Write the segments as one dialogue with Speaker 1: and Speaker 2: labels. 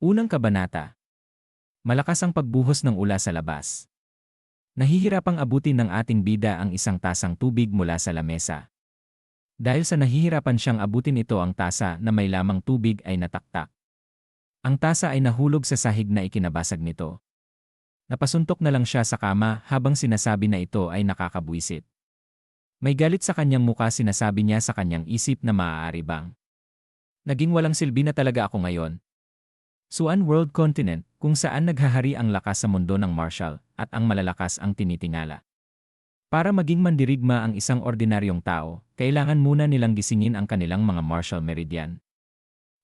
Speaker 1: Unang kabanata. Malakas ang pagbuhos ng ula sa labas. Nahihirapang abutin ng ating bida ang isang tasang tubig mula sa lamesa. Dahil sa nahihirapan siyang abutin ito, ang tasa na may lamang tubig ay nataktak. Ang tasa ay nahulog sa sahig na ikinabasag nito. Napasuntok na lang siya sa kama habang sinasabi na ito ay nakakabwisit. May galit sa kanyang muka, sinasabi niya sa kanyang isip na maaari bang naging walang silbi na talaga ako ngayon. Suan World Continent, kung saan naghahari ang lakas sa mundo ng martial, at ang malalakas ang tinitingala. Para maging mandirigma ang isang ordinaryong tao, kailangan muna nilang gisingin ang kanilang mga martial meridian.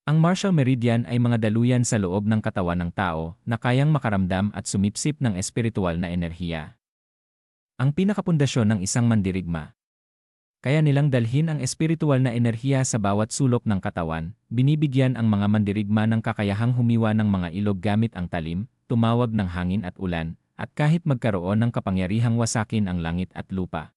Speaker 1: Ang martial meridian ay mga daluyan sa loob ng katawan ng tao na kayang makaramdam at sumipsip ng espiritual na enerhiya. Ang pinakapundasyon ng isang mandirigma. Kaya nilang dalhin ang espiritual na enerhiya sa bawat sulok ng katawan, binibigyan ang mga mandirigma ng kakayahang humiwa ng mga ilog gamit ang talim, tumawag ng hangin at ulan, at kahit magkaroon ng kapangyarihang wasakin ang langit at lupa.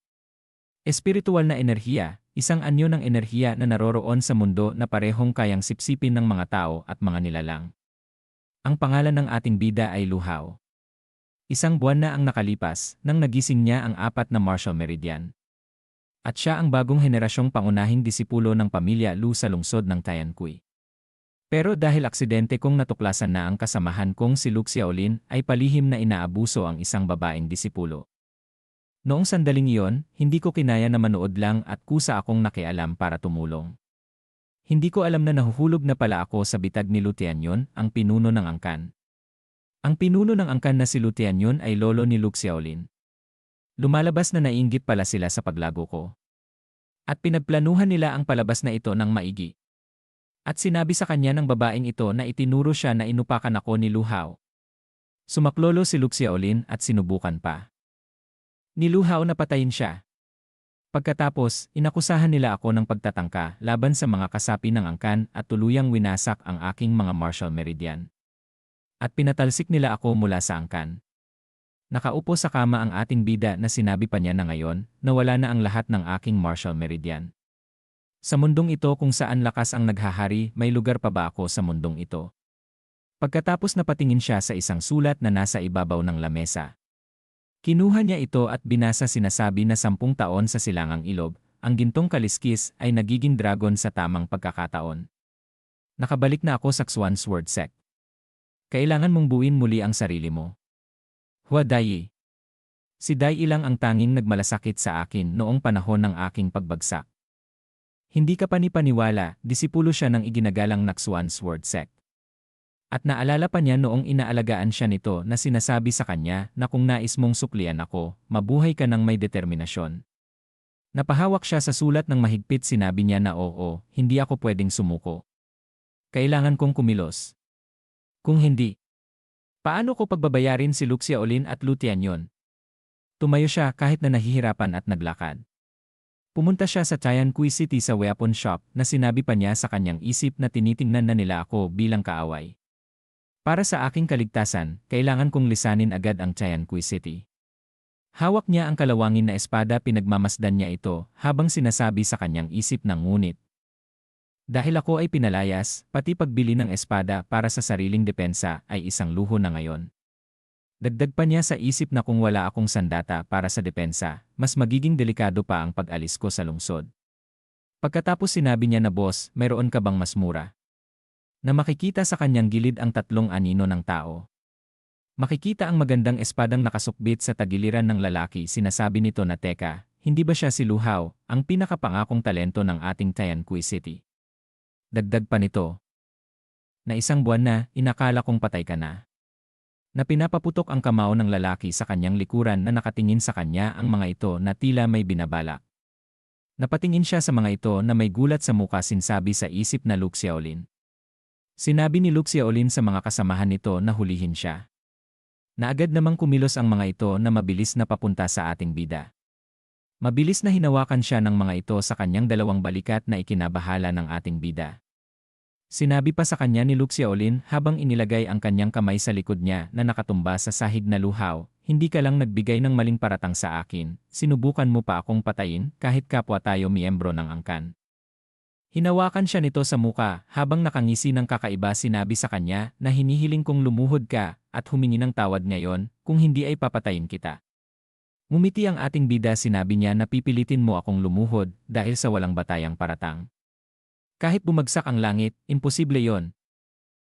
Speaker 1: Espiritual na enerhiya, isang anyo ng enerhiya na naroroon sa mundo na parehong kayang sipsipin ng mga tao at mga nilalang. Ang pangalan ng ating bida ay Luhaw. Isang buwan na ang nakalipas nang nagising niya ang apat na martial meridian. At siya ang bagong henerasyong pangunahing disipulo ng pamilya Lu sa lungsod ng Tianqi. Pero dahil aksidente kong natuklasan na ang kasamahan kong si Luke Xiaolin ay palihim na inaabuso ang isang babaeng disipulo. Noong sandaling iyon, hindi ko kinaya na manood lang at kusa akong nakialam para tumulong. Hindi ko alam na nahuhulog na pala ako sa bitag ni Lu Tianyon, ang pinuno ng angkan. Ang pinuno ng angkan na si Lu Tianyon ay lolo ni Luke Xiaolin. Lumalabas na naiinggit pala sila sa paglago ko. At pinagplanuhan nila ang palabas na ito ng maigi. At sinabi sa kanya ng babaeng ito na itinuro siya na inupakan ako ni Luhaw. Sumaklolo si Luke Xiaolin at sinubukan pa ni Luhaw na patayin siya. Pagkatapos, inakusahan nila ako ng pagtatangka laban sa mga kasapi ng angkan at tuluyang winasak ang aking mga martial meridian. At pinatalsik nila ako mula sa angkan. Nakaupo sa kama ang ating bida na sinabi pa niya na ngayon na wala na ang lahat ng aking martial meridian. Sa mundong ito kung saan lakas ang naghahari, may lugar pa ba ako sa mundong ito? Pagkatapos napatingin siya sa isang sulat na nasa ibabaw ng lamesa. Kinuha niya ito at binasa, sinasabi na 10 taon sa silangang ilog, ang gintong kaliskis ay nagiging dragon sa tamang pagkakataon. Nakabalik na ako sa Xuan Sword Sect. Kailangan mong buuin muli ang sarili mo. Hua Dai. Si Dai lang ang tanging nagmalasakit sa akin noong panahon ng aking pagbagsak. Hindi ka panipaniwala, disipulo siya ng iginagalang Naxuan Sword Sect. At naalala pa niya noong inaalagaan siya nito na sinasabi sa kanya na kung nais mong suklian ako, mabuhay ka ng may determinasyon. Napahawak siya sa sulat ng mahigpit, sinabi niya na oo, hindi ako pwedeng sumuko. Kailangan kong kumilos. Kung hindi, paano ko pagbabayarin si Luke Xiaolin at Lu Tianyon? Tumayo siya kahit na nahihirapan at naglakad. Pumunta siya sa Tianqi City sa weapon shop na sinabi pa niya sa kanyang isip na tinitingnan na nila ako bilang kaaway. Para sa aking kaligtasan, kailangan kong lisanin agad ang Tianqi City. Hawak niya ang kalawangin na espada, pinagmamasdan niya ito habang sinasabi sa kanyang isip na ngunit. Dahil ako ay pinalayas, pati pagbili ng espada para sa sariling depensa ay isang luho na ngayon. Dagdag pa niya sa isip na kung wala akong sandata para sa depensa, mas magiging delikado pa ang pag-alis ko sa lungsod. Pagkatapos sinabi niya na, boss, mayroon ka bang mas mura? Na makikita sa kanyang gilid ang 3 anino ng tao. Makikita ang magandang espadang nakasukbit sa tagiliran ng lalaki, sinasabi nito na teka, hindi ba siya si Luhaw, ang pinakapangakong talento ng ating Tianqi City? Dagdag pa nito na 1 buwan na, inakala kong patay ka na. Na pinapaputok ang kamao ng lalaki sa kanyang likuran na nakatingin sa kanya ang mga ito na tila may binabalak. Napatingin siya sa mga ito na may gulat sa muka, sinsabi sa isip na Luke Xiaolin. Sinabi ni Luke Xiaolin sa mga kasamahan nito na hulihin siya. Na agad namang kumilos ang mga ito na mabilis na papunta sa ating bida. Mabilis na hinawakan siya ng mga ito sa kanyang 2 balikat na ikinabahala ng ating bida. Sinabi pa sa kanya ni Luke Xiaolin habang inilagay ang kanyang kamay sa likod niya na nakatumba sa sahig na Luhaw, hindi ka lang nagbigay ng maling paratang sa akin, sinubukan mo pa akong patayin kahit kapwa tayo miyembro ng angkan. Hinawakan siya nito sa muka habang nakangisi ng kakaiba. Sinabi sa kanya na hinihiling kong lumuhod ka at humingi ng tawad ngayon, kung hindi ay papatayin kita. Ngumiti ang ating bida. Sinabi niya na pipilitin mo akong lumuhod dahil sa walang batayang paratang. Kahit bumagsak ang langit, imposible yon.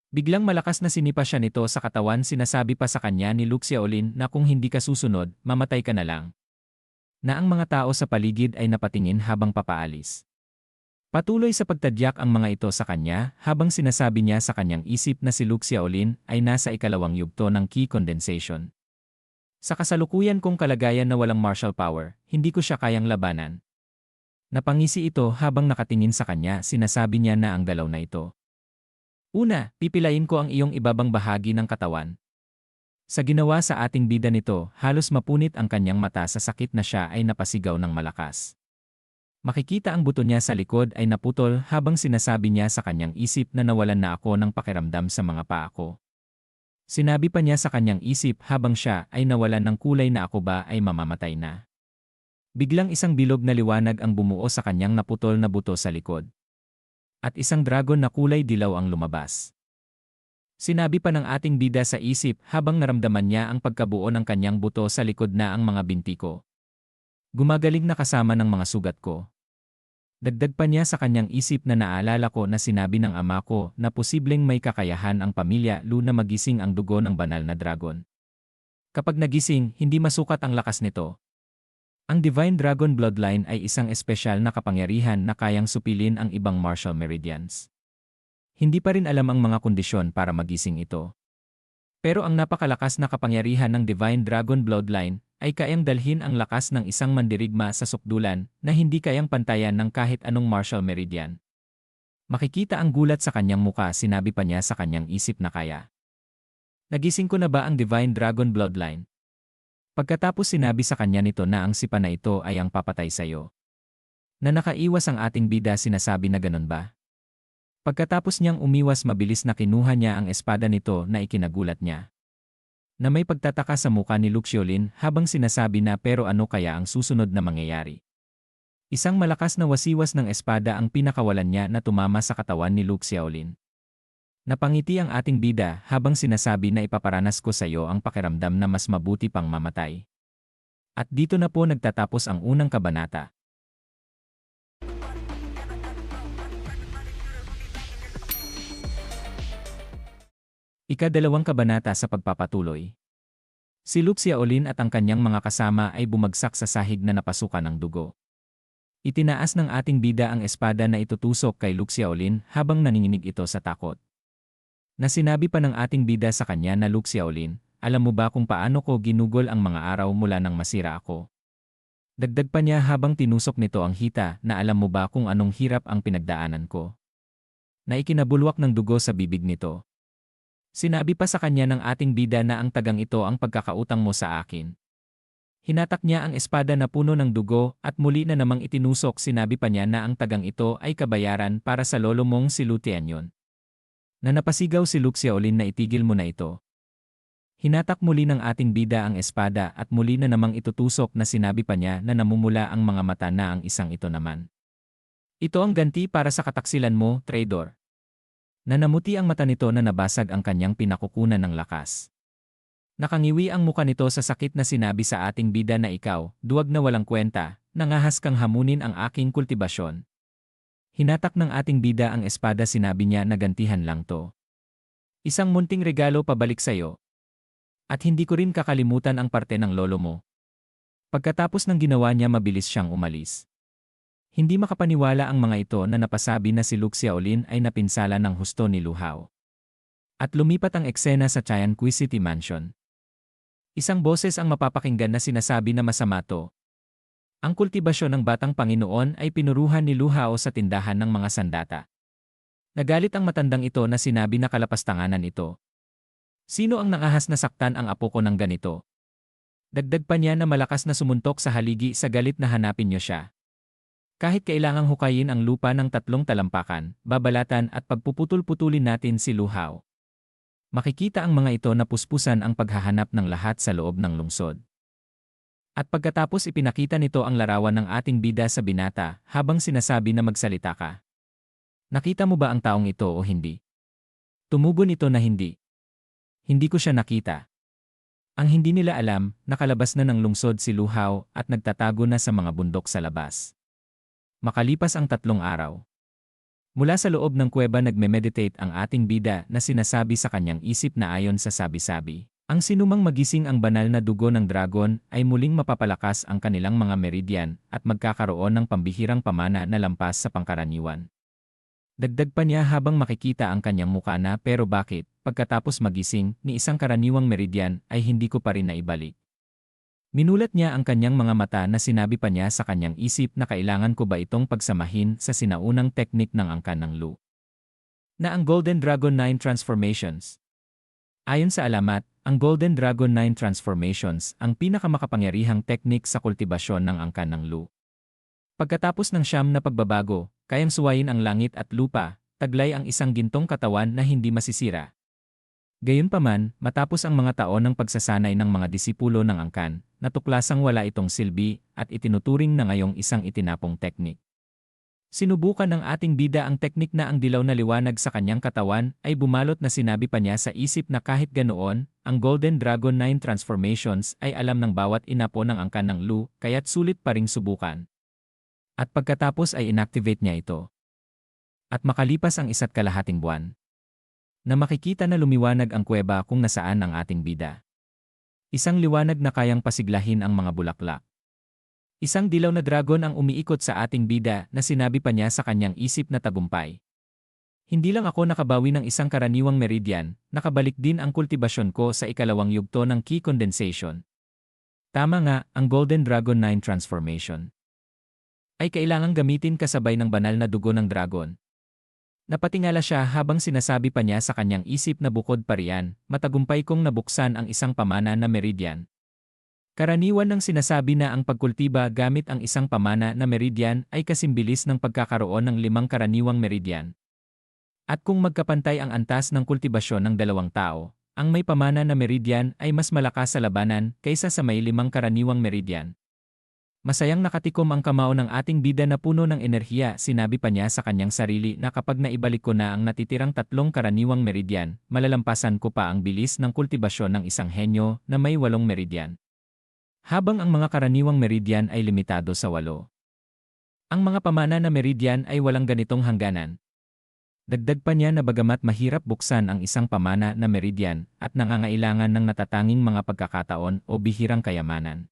Speaker 1: Biglang malakas na sinipa siya nito sa katawan. Sinasabi pa sa kanya ni Luke Xiaolin na kung hindi ka susunod, mamatay ka na lang. Na ang mga tao sa paligid ay napatingin habang papaalis. Patuloy sa pagtadyak ang mga ito sa kanya habang sinasabi niya sa kanyang isip na si Luke Xiaolin ay nasa ikalawang yugto ng key condensation. Sa kasalukuyan kong kalagayan na walang martial power, hindi ko siya kayang labanan. Napangisi ito habang nakatingin sa kanya. Sinasabi niya na ang galaw na ito. Una, pipilayin ko ang iyong ibabang bahagi ng katawan. Sa ginawa sa ating bida nito, halos mapunit ang kanyang mata sa sakit na siya ay napasigaw ng malakas. Makikita ang buto niya sa likod ay naputol habang sinasabi niya sa kanyang isip na nawalan na ako ng pakiramdam sa mga paa ko. Sinabi pa niya sa kanyang isip habang siya ay nawalan ng kulay na ako ba ay mamamatay na. Biglang isang bilog na liwanag ang bumuo sa kanyang naputol na buto sa likod. At isang dragon na kulay dilaw ang lumabas. Sinabi pa ng ating bida sa isip habang naramdaman niya ang pagkabuo ng kanyang buto sa likod na ang mga binti ko. Gumagaling na kasama ng mga sugat ko. Dagdag pa niya sa kanyang isip na naalala ko na sinabi ng ama ko na posibleng may kakayahan ang pamilya Lu na magising ang dugo ng banal na dragon. Kapag nagising, hindi masukat ang lakas nito. Ang Divine Dragon Bloodline ay isang espesyal na kapangyarihan na kayang supilin ang ibang martial meridians. Hindi pa rin alam ang mga kondisyon para magising ito. Pero ang napakalakas na kapangyarihan ng Divine Dragon Bloodline ay kayang dalhin ang lakas ng isang mandirigma sa sukdulan na hindi kayang pantayan ng kahit anong martial meridian. Makikita ang gulat sa kanyang muka. Sinabi pa niya sa kanyang isip na kaya. Nagising ko na ba ang Divine Dragon Bloodline? Pagkatapos sinabi sa kanya nito na ang sipa na ito ay ang papatay sayo. Na nakaiwas ang ating bida. Sinasabi na ganun ba? Pagkatapos niyang umiwas, mabilis na kinuha niya ang espada nito na ikinagulat niya. Na may pagtataka sa muka ni Luke Xiaolin habang sinasabi na pero ano kaya ang susunod na mangyayari. Isang malakas na wasiwas ng espada ang pinakawalan niya na tumama sa katawan ni Luke Xiaolin. Napangiti ang ating bida habang sinasabi na ipaparanas ko sa iyo ang pakiramdam na mas mabuti pang mamatay. At dito na po nagtatapos ang unang kabanata. Ika-2 kabanata sa pagpapatuloy. Si Luke Xiaolin at ang kanyang mga kasama ay bumagsak sa sahig na napasukan ng dugo. Itinaas ng ating bida ang espada na itutusok kay Luke Xiaolin habang nanginginig ito sa takot. Na sinabi pa ng ating bida sa kanya na Luke Xiaolin, alam mo ba kung paano ko ginugol ang mga araw mula nang masira ako? Dagdag pa niya habang tinusok nito ang hita na alam mo ba kung anong hirap ang pinagdaanan ko? Na ikinabulwak ng dugo sa bibig nito. Sinabi pa sa kanya ng ating bida na ang tagang ito ang pagkakautang mo sa akin. Hinatak niya ang espada na puno ng dugo at muli na namang itinusok. Sinabi pa niya na ang tagang ito ay kabayaran para sa lolo mong si Lu Tianyon. Na napasigaw si Luke Xiaolin na itigil mo na ito. Hinatak muli ng ating bida ang espada at muli na namang itutusok na sinabi pa niya na namumula ang mga mata na ang isang ito naman. Ito ang ganti para sa kataksilan mo, traidor. Nanamuti ang mata nito na nabasag ang kanyang pinakukunan ng lakas. Nakangiwi ang muka nito sa sakit na sinabi sa ating bida na ikaw, duwag na walang kwenta, nangahas kang hamunin ang aking kultibasyon. Hinatak ng ating bida ang espada. Sinabi niya na gantihan lang to. Isang munting regalo pabalik sayo. At hindi ko rin kakalimutan ang parte ng lolo mo. Pagkatapos ng ginawa niya, mabilis siyang umalis. Hindi makapaniwala ang mga ito na napasabi na si Luke Xiaolin ay napinsala ng husto ni Lu Hao. At lumipat ang eksena sa Tianqi City Mansion. Isang boses ang mapapakinggan na sinasabi na masama to. Ang kultibasyon ng batang Panginoon ay pinuruhan ni Lu Hao sa tindahan ng mga sandata. Nagalit ang matandang ito na sinabi na kalapastanganan ito. Sino ang nangahas na saktan ang apo ko ng ganito? Dagdag pa niya na malakas na sumuntok sa haligi sa galit na hanapin niyo siya. Kahit kailangang hukayin ang lupa ng 3 talampakan, babalatan at pagpuputol-putulin natin si Lu Hao. Makikita ang mga ito na puspusan ang paghahanap ng lahat sa loob ng lungsod. At pagkatapos ipinakita nito ang larawan ng ating bida sa binata habang sinasabi na magsalita ka. Nakita mo ba ang taong ito o hindi? Tumugon ito na hindi. Hindi ko siya nakita. Ang hindi nila alam, nakalabas na ng lungsod si Lu Hao at nagtatago na sa mga bundok sa labas. Makalipas ang 3 araw. Mula sa loob ng kuweba nagme-meditate ang ating bida na sinasabi sa kanyang isip na ayon sa sabi-sabi. Ang sinumang magising ang banal na dugo ng dragon ay muling mapapalakas ang kanilang mga meridian at magkakaroon ng pambihirang pamana na lampas sa pangkaraniwan. Dagdag pa niya habang makikita ang kanyang mukha na pero bakit, pagkatapos magising, ni isang karaniwang meridian ay hindi ko pa rin naibalik. Minulat niya ang kanyang mga mata na sinabi pa niya sa kanyang isip na kailangan ko ba itong pagsamahin sa sinaunang teknik ng angkan ng Lu. Na ang Golden Dragon 9 Transformations. Ayon sa alamat, ang Golden Dragon 9 Transformations ang pinakamakapangyarihang teknik sa kultibasyon ng angkan ng Lu. Pagkatapos ng 9 na pagbabago, kayang suwayin ang langit at lupa, taglay ang isang gintong katawan na hindi masisira. Gayunpaman, matapos ang mga taon ng pagsasanay ng mga disipulo ng angkan, natuklasang wala itong silbi at itinuturing na ngayong isang itinapong teknik. Sinubukan ng ating bida ang teknik na ang dilaw na liwanag sa kanyang katawan ay bumalot na sinabi pa niya sa isip na kahit ganoon, ang Golden Dragon 9 Transformations ay alam ng bawat inapo ng angkan ng Lu, kaya't sulit pa ring subukan. At pagkatapos ay inactivate niya ito. At makalipas ang 1.5 buwan, na makikita na lumiwanag ang kuweba kung nasaan ang ating bida. Isang liwanag na kayang pasiglahin ang mga bulaklak. Isang dilaw na dragon ang umiikot sa ating bida na sinabi pa niya sa kanyang isip na tagumpay. Hindi lang ako nakabawi ng isang karaniwang meridian, nakabalik din ang kultibasyon ko sa 2nd yugto ng Qi condensation. Tama nga, ang Golden Dragon 9 Transformation ay kailangang gamitin kasabay ng banal na dugo ng dragon. Napatingala siya habang sinasabi pa niya sa kanyang isip na bukod pa riyan, matagumpay kong nabuksan ang isang pamana na meridian. Karaniwan ng sinasabi na ang pagkultiba gamit ang isang pamana na meridian ay kasimbilis ng pagkakaroon ng 5 karaniwang meridian. At kung magkapantay ang antas ng kultibasyon ng 2 tao, ang may pamana na meridian ay mas malakas sa labanan kaysa sa may 5 karaniwang meridian. Masayang nakatikom ang kamao ng ating bida na puno ng enerhiya, sinabi pa niya sa kanyang sarili na kapag naibalik ko na ang natitirang 3 karaniwang meridian, malalampasan ko pa ang bilis ng kultibasyon ng isang henyo na may 8 meridian. Habang ang mga karaniwang meridian ay limitado sa 8. Ang mga pamana na meridian ay walang ganitong hangganan. Dagdag pa niya na bagamat mahirap buksan ang isang pamana na meridian at nangangailangan ng natatanging mga pagkakataon o bihirang kayamanan.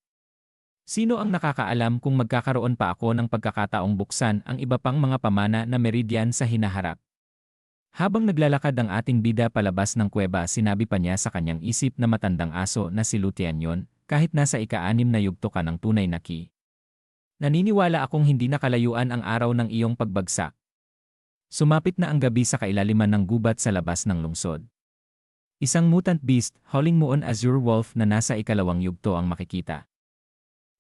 Speaker 1: Sino ang nakakaalam kung magkakaroon pa ako ng pagkakataong buksan ang iba pang mga pamana na meridian sa hinaharap? Habang naglalakad ang ating bida palabas ng kuweba, sinabi pa niya sa kanyang isip na matandang aso na si Lu Tianyon, kahit nasa 6 na yugto ka ng tunay na Qi. Naniniwala akong hindi nakalayuan ang araw ng iyong pagbagsak. Sumapit na ang gabi sa kailaliman ng gubat sa labas ng lungsod. Isang mutant beast, Howling Moon Azure Wolf na nasa 2 yugto ang makikita.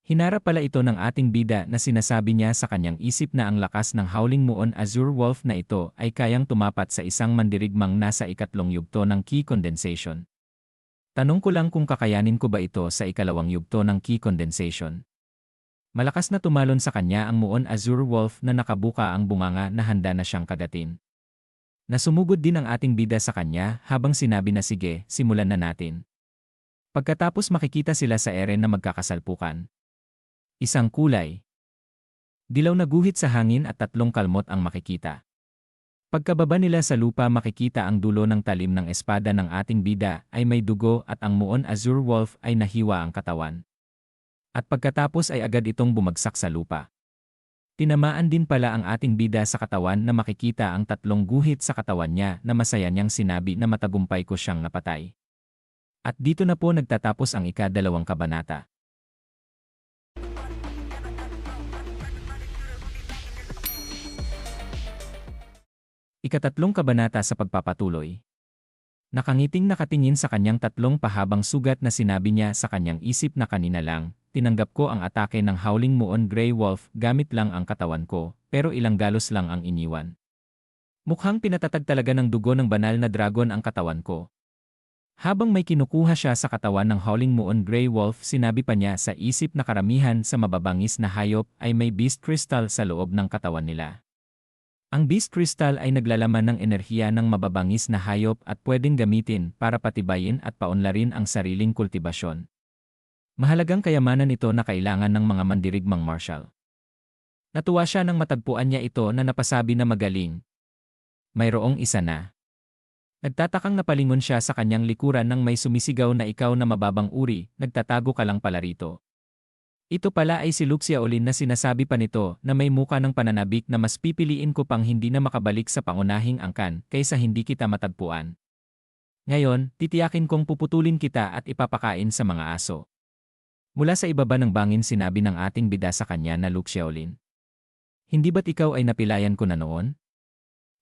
Speaker 1: Hinarap pala ito ng ating bida na sinasabi niya sa kanyang isip na ang lakas ng Howling Moon Azure Wolf na ito ay kayang tumapat sa isang mandirigmang nasa 3 yugto ng Qi condensation. Tanong ko lang kung kakayanin ko ba ito sa 2 yugto ng Qi condensation. Malakas na tumalon sa kanya ang Moon Azure Wolf na nakabuka ang bunganga na handa na siyang kagatin. Nasumugod din ang ating bida sa kanya habang sinabi na sige, simulan na natin. Pagkatapos makikita sila sa ere na magkakasalpukan. Isang kulay. Dilaw na guhit sa hangin at 3 kalmot ang makikita. Pagkababa nila sa lupa makikita ang dulo ng talim ng espada ng ating bida ay may dugo at ang Moon Azure Wolf ay nahiwa ang katawan. At pagkatapos ay agad itong bumagsak sa lupa. Tinamaan din pala ang ating bida sa katawan na makikita ang 3 guhit sa katawan niya na masaya niyang sinabi na matagumpay ko siyang napatay. At dito na po nagtatapos ang 2 kabanata. Ika-3 kabanata sa pagpapatuloy. Nakangiting nakatingin sa kanyang 3 pahabang sugat na sinabi niya sa kanyang isip na kanina lang, tinanggap ko ang atake ng Howling Moon Grey Wolf gamit lang ang katawan ko, pero ilang galos lang ang iniwan. Mukhang pinatatag talaga ng dugo ng banal na dragon ang katawan ko. Habang may kinukuha siya sa katawan ng Howling Moon Grey Wolf, sinabi pa niya sa isip na karamihan sa mababangis na hayop ay may beast crystal sa loob ng katawan nila. Ang Beast Crystal ay naglalaman ng enerhiya ng mababangis na hayop at pwedeng gamitin para patibayin at paunlarin ang sariling kultibasyon. Mahalagang kayamanan ito na kailangan ng mga mandirigmang martial. Natuwa siya nang matagpuan niya ito na napasabi na magaling. Mayroong isa na. Nagtatakang napalingon siya sa kanyang likuran nang may sumisigaw na ikaw na mababang uri, nagtatago ka lang pala rito. Ito pala ay si Luke Xiaolin na sinasabi pa nito na may muka ng pananabik na mas pipiliin ko pang hindi na makabalik sa pangunahing angkan kaysa hindi kita matagpuan. Ngayon, titiyakin kong puputulin kita at ipapakain sa mga aso. Mula sa ibaba ng bangin sinabi ng ating bida sa kanya na Luke Xiaolin. Hindi ba't ikaw ay napilayan ko na noon?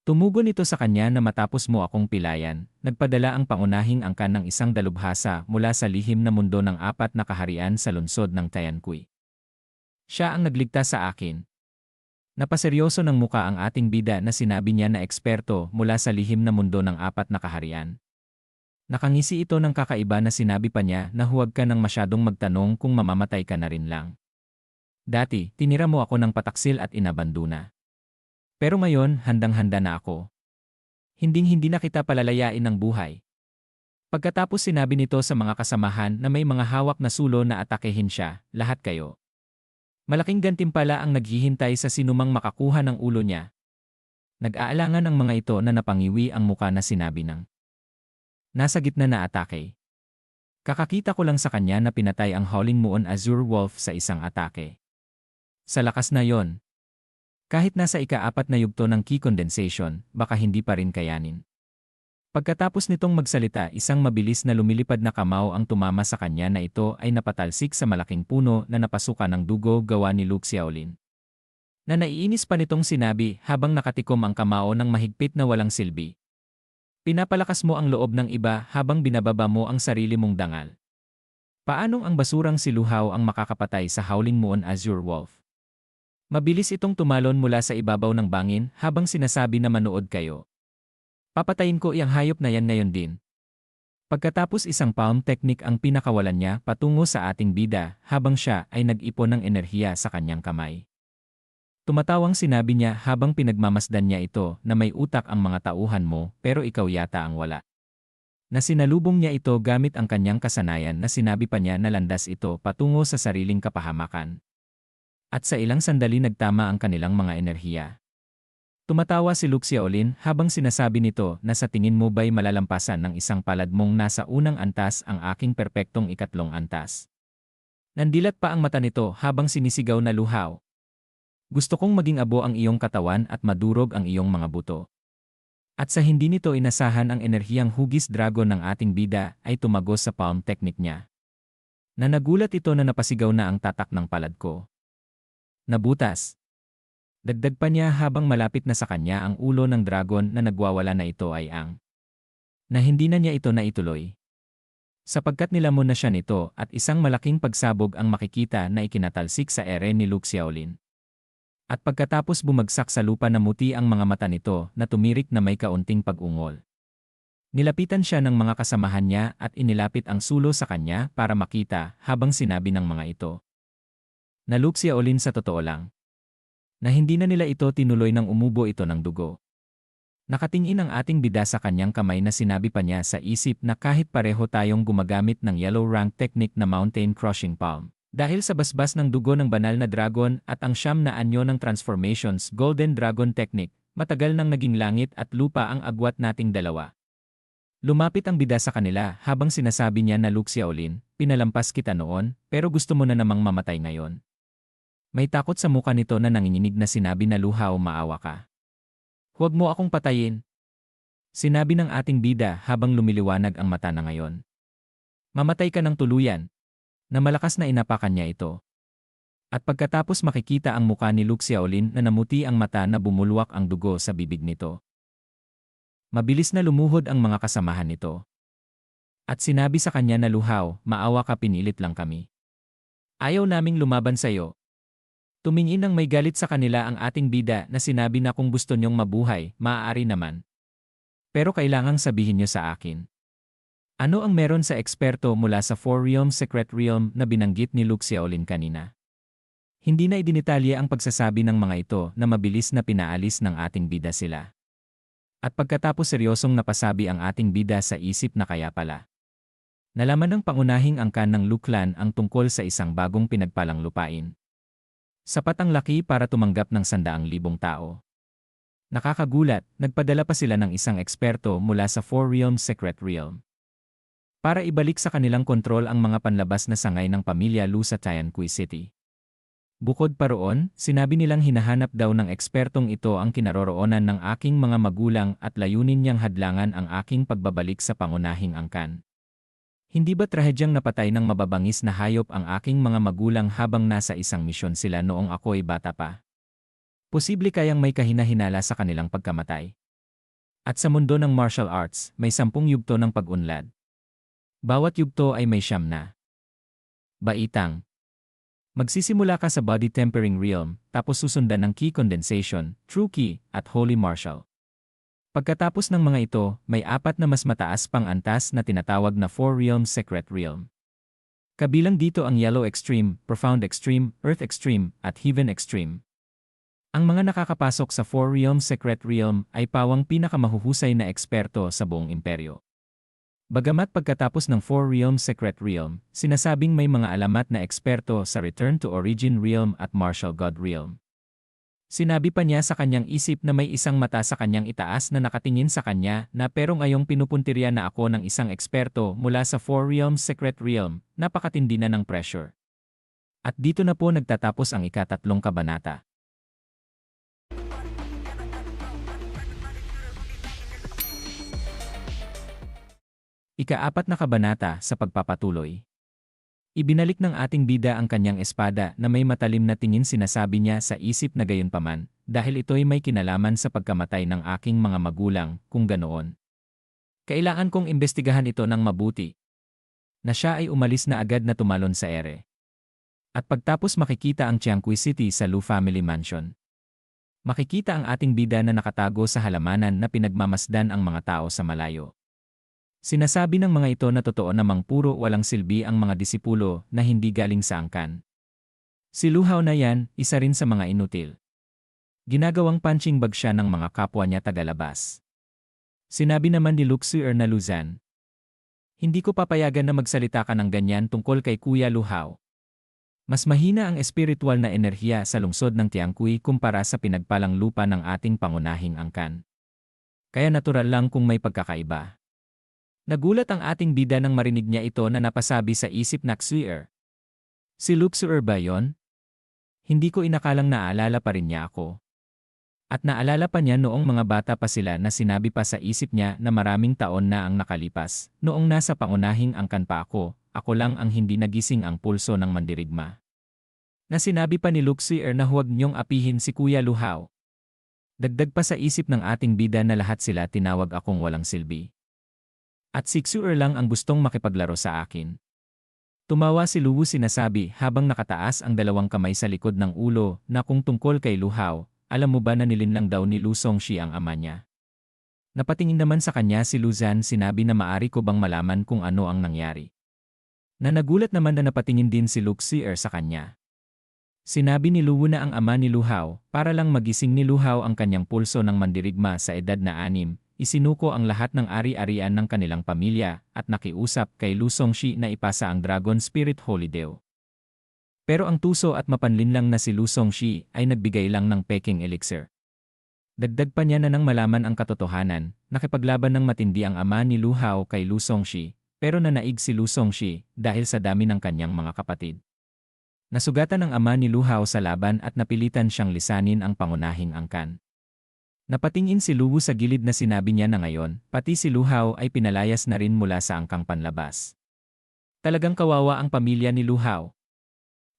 Speaker 1: Tumugon ito sa kanya na matapos mo akong pilayan, nagpadala ang pangunahing angkan ng isang dalubhasa mula sa lihim na mundo ng 4 na kaharian sa lungsod ng Tianqi. Siya ang nagligtas sa akin. Napaseryoso ng muka ang ating bida na sinabi niya na eksperto mula sa lihim na mundo ng 4 na kaharian. Nakangisi ito ng kakaiba na sinabi pa niya na huwag ka nang masyadong magtanong kung mamamatay ka na rin lang. Dati, tinira mo ako ng pataksil at inabandona. Pero ngayon, handang-handa na ako. Hinding-hindi na kita palalayain ng buhay. Pagkatapos sinabi nito sa mga kasamahan na may mga hawak na sulo na atakehin siya, lahat kayo. Malaking gantimpala ang naghihintay sa sinumang makakuha ng ulo niya. Nag-aalangan ang mga ito na napangiwi ang muka na sinabi ng nasa gitna na atake. Kakakita ko lang sa kanya na pinatay ang Howling Moon Azure Wolf sa isang atake. Sa lakas na yon, kahit nasa ika-4 na yugto ng key condensation, baka hindi pa rin kayanin. Pagkatapos nitong magsalita, isang mabilis na lumilipad na kamao ang tumama sa kanya na ito ay napatalsik sa malaking puno na napasukan ng dugo gawa ni Luke Xiaolin. Na naiinis pa nitong sinabi habang nakatikom ang kamao ng mahigpit na walang silbi. Pinapalakas mo ang loob ng iba habang binababa mo ang sarili mong dangal. Paanong ang basurang si Luhao ang makakapatay sa Howling Moon Azure Wolf? Mabilis itong tumalon mula sa ibabaw ng bangin habang sinasabi na manood kayo. Papatayin ko iyang hayop na yan ngayon din. Pagkatapos isang palm technique ang pinakawalan niya patungo sa ating bida habang siya ay nag-ipon ng enerhiya sa kanyang kamay. Tumatawang sinabi niya habang pinagmamasdan niya ito na may utak ang mga tauhan mo pero ikaw yata ang wala. Na sinalubong niya ito gamit ang kanyang kasanayan na sinabi pa niya na landas ito patungo sa sariling kapahamakan. At sa ilang sandali nagtama ang kanilang mga enerhiya. Tumatawa si Luke Xiaolin habang sinasabi nito na sa tingin mo ba'y malalampasan ng isang palad mong nasa unang antas ang aking perpektong ikatlong antas. Nandilat pa ang mata nito habang sinisigaw na Luhao. Gusto kong maging abo ang iyong katawan at madurog ang iyong mga buto. At sa hindi nito inasahan ang enerhiyang hugis dragon ng ating bida ay tumagos sa palm technique niya. Na nagulat ito na napasigaw na ang tatak ng palad ko. Nabutas. Dagdag pa niya habang malapit na sa kanya ang ulo ng dragon na nagwawala na ito ay ang na hindi na niya ito naituloy. Sapagkat nilamon na siya nito at isang malaking pagsabog ang makikita na ikinatalsik sa ere ni Luke Xiaolin. At pagkatapos bumagsak sa lupa na muti ang mga mata nito na tumirik na may kaunting pag-ungol. Nilapitan siya ng mga kasamahan niya at inilapit ang sulo sa kanya para makita habang sinabi ng mga ito. Na Luke Xiaolin sa totoo lang. Na hindi na nila ito tinuloy nang umubo ito ng dugo. Nakatingin ang ating bida sa kanyang kamay na sinabi pa niya sa isip na kahit pareho tayong gumagamit ng yellow rank technique na mountain crushing palm. Dahil sa basbas ng dugo ng banal na dragon at ang siyam na anyo ng transformations golden dragon technique, matagal nang naging langit at lupa ang agwat nating dalawa. Lumapit ang bida sa kanila habang sinasabi niya na Luke Xiaolin, pinalampas kita noon, pero gusto mo na namang mamatay ngayon. May takot sa muka nito na nanginginig na sinabi na Luhao maawa ka. Huwag mo akong patayin. Sinabi ng ating bida habang lumiliwanag ang mata na ngayon. Mamatay ka ng tuluyan. Na malakas na inapakan niya ito. At pagkatapos makikita ang muka ni Luke Xiaolin na namuti ang mata na bumulwak ang dugo sa bibig nito. Mabilis na lumuhod ang mga kasamahan nito. At sinabi sa kanya na Luhao, maawa ka pinilit lang kami. Ayaw naming lumaban sa iyo. Tumingin ng may galit sa kanila ang ating bida na sinabi na kung gusto niyong mabuhay, maaari naman. Pero kailangang sabihin niyo sa akin. Ano ang meron sa eksperto mula sa 4 Realm Secret Realm na binanggit ni Luke Xiaolin kanina? Hindi na idinitalye ang pagsasabi ng mga ito na mabilis na pinaalis ng ating bida sila. At pagkatapos seryosong napasabi ang ating bida sa isip na kaya pala. Nalaman ng pangunahing angkan ng Luklan ang tungkol sa isang bagong pinagpalang lupain. Sapat ang laki para tumanggap ng 100,000 tao. Nakakagulat, nagpadala pa sila ng isang eksperto mula sa Four Realms Secret Realm. Para ibalik sa kanilang kontrol ang mga panlabas na sangay ng pamilya Lu sa Tianqi City. Bukod pa roon, sinabi nilang hinahanap daw ng ekspertong ito ang kinaroroonan ng aking mga magulang at layunin niyang hadlangan ang aking pagbabalik sa pangunahing angkan. Hindi ba trahedyang napatay ng mababangis na hayop ang aking mga magulang habang nasa isang misyon sila noong ako'y bata pa? Posible kayang may kahina-hinala sa kanilang pagkamatay. At sa mundo ng martial arts, may 10 yugto ng pag-unlad. Bawat yugto ay may 9 na baitang. Magsisimula ka sa body tempering realm, tapos susundan ng key condensation, true key, at holy martial. Pagkatapos ng mga ito, may 4 na mas mataas pang antas na tinatawag na Four Realms Secret Realm. Kabilang dito ang Yellow Extreme, Profound Extreme, Earth Extreme, at Heaven Extreme. Ang mga nakakapasok sa Four Realms Secret Realm ay pawang pinakamahuhusay na eksperto sa buong imperyo. Bagamat pagkatapos ng Four Realms Secret Realm, sinasabing may mga alamat na eksperto sa Return to Origin Realm at Martial God Realm. Sinabi pa niya sa kanyang isip na may isang mata sa kanyang itaas na nakatingin sa kanya na pero ngayong pinupuntirya na ako ng isang eksperto mula sa Four Realms Secret Realm, napakatindi na ng pressure. At dito na po nagtatapos ang ika-3 kabanata. Ika-4 na kabanata sa pagpapatuloy. Ibinalik ng ating bida ang kanyang espada na may matalim na tingin sinasabi niya sa isip na gayunpaman, dahil ito'y may kinalaman sa pagkamatay ng aking mga magulang, kung ganoon. Kailangan kong imbestigahan ito ng mabuti. Na siya ay umalis na agad na tumalon sa ere. At pagtapos makikita ang Tianqi City sa Lu Family Mansion. Makikita ang ating bida na nakatago sa halamanan na pinagmamasdan ang mga tao sa malayo. Sinasabi ng mga ito na totoo namang puro walang silbi ang mga disipulo na hindi galing sa angkan. Si Lu Hao na yan, isa rin sa mga inutil. Ginagawang punching bag siya ng mga kapwa niya tagalabas. Sinabi naman ni Luxuer na Luzan, hindi ko papayagan na magsalita ka ng ganyan tungkol kay Kuya Lu Hao. Mas mahina ang espiritual na enerhiya sa lungsod ng Tianqi kumpara sa pinagpalang lupa ng ating pangunahing angkan. Kaya natural lang kung may pagkakaiba. Nagulat ang ating bida nang marinig niya ito na napasabi sa isip na Xuer. Si Luxuer ba yon? Hindi ko inakalang naaalala pa rin niya ako. At naalala pa niya noong mga bata pa sila na sinabi pa sa isip niya na maraming taon na ang nakalipas. Noong nasa pangunahing angkan pa ako lang ang hindi nagising ang pulso ng mandirigma. Na sinabi pa ni Luxuer na huwag niyong apihin si Kuya Lu Hao. Dagdag pa sa isip ng ating bida na lahat sila tinawag akong walang silbi. At si Xuer lang ang gustong makipaglaro sa akin. Tumawa si Luwu sinasabi habang nakataas ang 2 kamay sa likod ng ulo na kung tungkol kay Lu Hao, alam mo ba na nilinlang daw ni Lu Songxi ang ama niya? Napatingin naman sa kanya si Luzan sinabi na maari ko bang malaman kung ano ang nangyari. Na nagulat naman na napatingin din si Luxuer sa kanya. Sinabi ni Luwu na ang ama ni Lu Hao para lang magising ni Lu Hao ang kanyang pulso ng mandirigma sa edad na 6. Isinuko ang lahat ng ari-arian ng kanilang pamilya at nakiusap kay Lu Songxi na ipasa ang Dragon Spirit Holy Dew. Pero ang tuso at mapanlinlang na si Lu Songxi ay nagbigay lang ng peking elixir. Dagdag pa niya na nang malaman ang katotohanan, nakipaglaban ng matindi ang ama ni Lu Hao kay Lu Songxi, pero nanaig si Lu Songxi dahil sa dami ng kanyang mga kapatid. Nasugatan ang ama ni Lu Hao sa laban at napilitan siyang lisanin ang pangunahing angkan. Napatingin si Luwu sa gilid na sinabi niya na ngayon, pati si Lu Hao ay pinalayas na rin mula sa angkang panlabas. Talagang kawawa ang pamilya ni Lu Hao.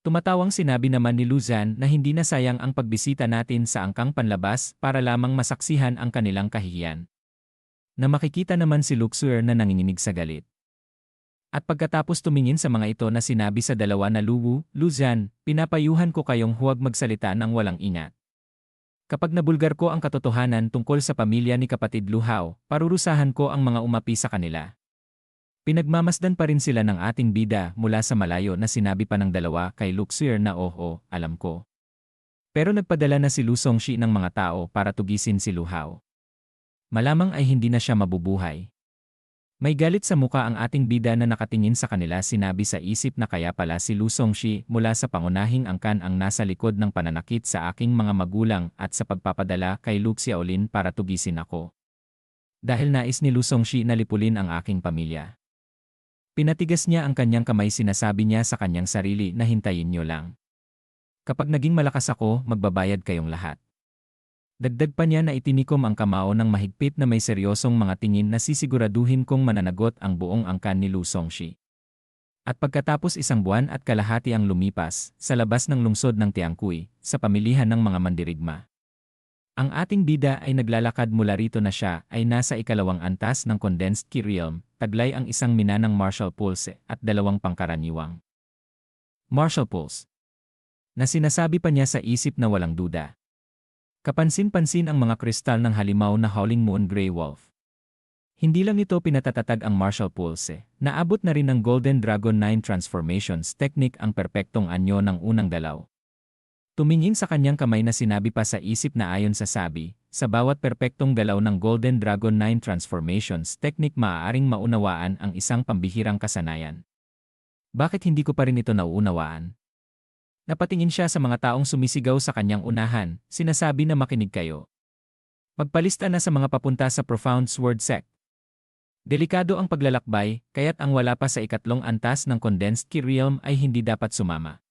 Speaker 1: Tumatawang sinabi naman ni Luzan na hindi na sayang ang pagbisita natin sa angkang panlabas para lamang masaksihan ang kanilang kahihiyan. Na makikita naman si Luxuer na nanginginig sa galit. At pagkatapos tumingin sa mga ito na sinabi sa dalawa na Luwu, Luzan, pinapayuhan ko kayong huwag magsalita ng walang ingat. Kapag nabulgar ko ang katotohanan tungkol sa pamilya ni kapatid Lu Hao, parurusahan ko ang mga umapi sa kanila. Pinagmamasdan pa rin sila ng ating bida mula sa malayo na sinabi pa ng dalawa kay Luxier na alam ko. Pero nagpadala na si Lu Songshi ng mga tao para tugisin si Lu Hao. Malamang ay hindi na siya mabubuhay. May galit sa muka ang ating bida na nakatingin sa kanila, sinabi sa isip na kaya pala si Lu Songshi mula sa pangunahing angkan ang nasa likod ng pananakit sa aking mga magulang at sa pagpapadala kay Lu Xiaolin para tugisin ako. Dahil nais ni Lu Songshi na lipulin ang aking pamilya. Pinatigas niya ang kanyang kamay, sinasabi niya sa kanyang sarili na hintayin niyo lang. Kapag naging malakas ako, magbabayad kayong lahat. Dagdag pa niya na itinikom ang kamao ng mahigpit na may seryosong mga tingin na sisiguraduhin kong mananagot ang buong angkan ni Lu Songshi. At pagkatapos 1 buwan at kalahati ang lumipas, sa labas ng lungsod ng Tiangkui, sa pamilihan ng mga mandirigma. Ang ating bida ay naglalakad mula rito na siya ay nasa 2nd antas ng Condensed Ki Realm, taglay ang isang minanang martial pulse at 2 pangkaraniwang martial pulse. Na sinasabi pa niya sa isip na walang duda. Kapansin-pansin ang mga kristal ng halimaw na Howling Moon Grey Wolf. Hindi lang ito pinatatatag ang martial pulse, naabot na rin ng Golden Dragon 9 Transformations Technique ang perpektong anyo ng unang dalaw. Tumingin sa kanyang kamay na sinabi pa sa isip na ayon sa sabi, sa bawat perpektong galaw ng Golden Dragon 9 Transformations Technique maaaring maunawaan ang isang pambihirang kasanayan. Bakit hindi ko pa rin ito nauunawaan? Napatingin siya sa mga taong sumisigaw sa kanyang unahan, sinasabi na makinig kayo. Magpalista na sa mga papunta sa Profound Sword Sect. Delikado ang paglalakbay, kaya't ang wala pa sa 2nd antas ng Condensed Ki Realm ay hindi dapat sumama.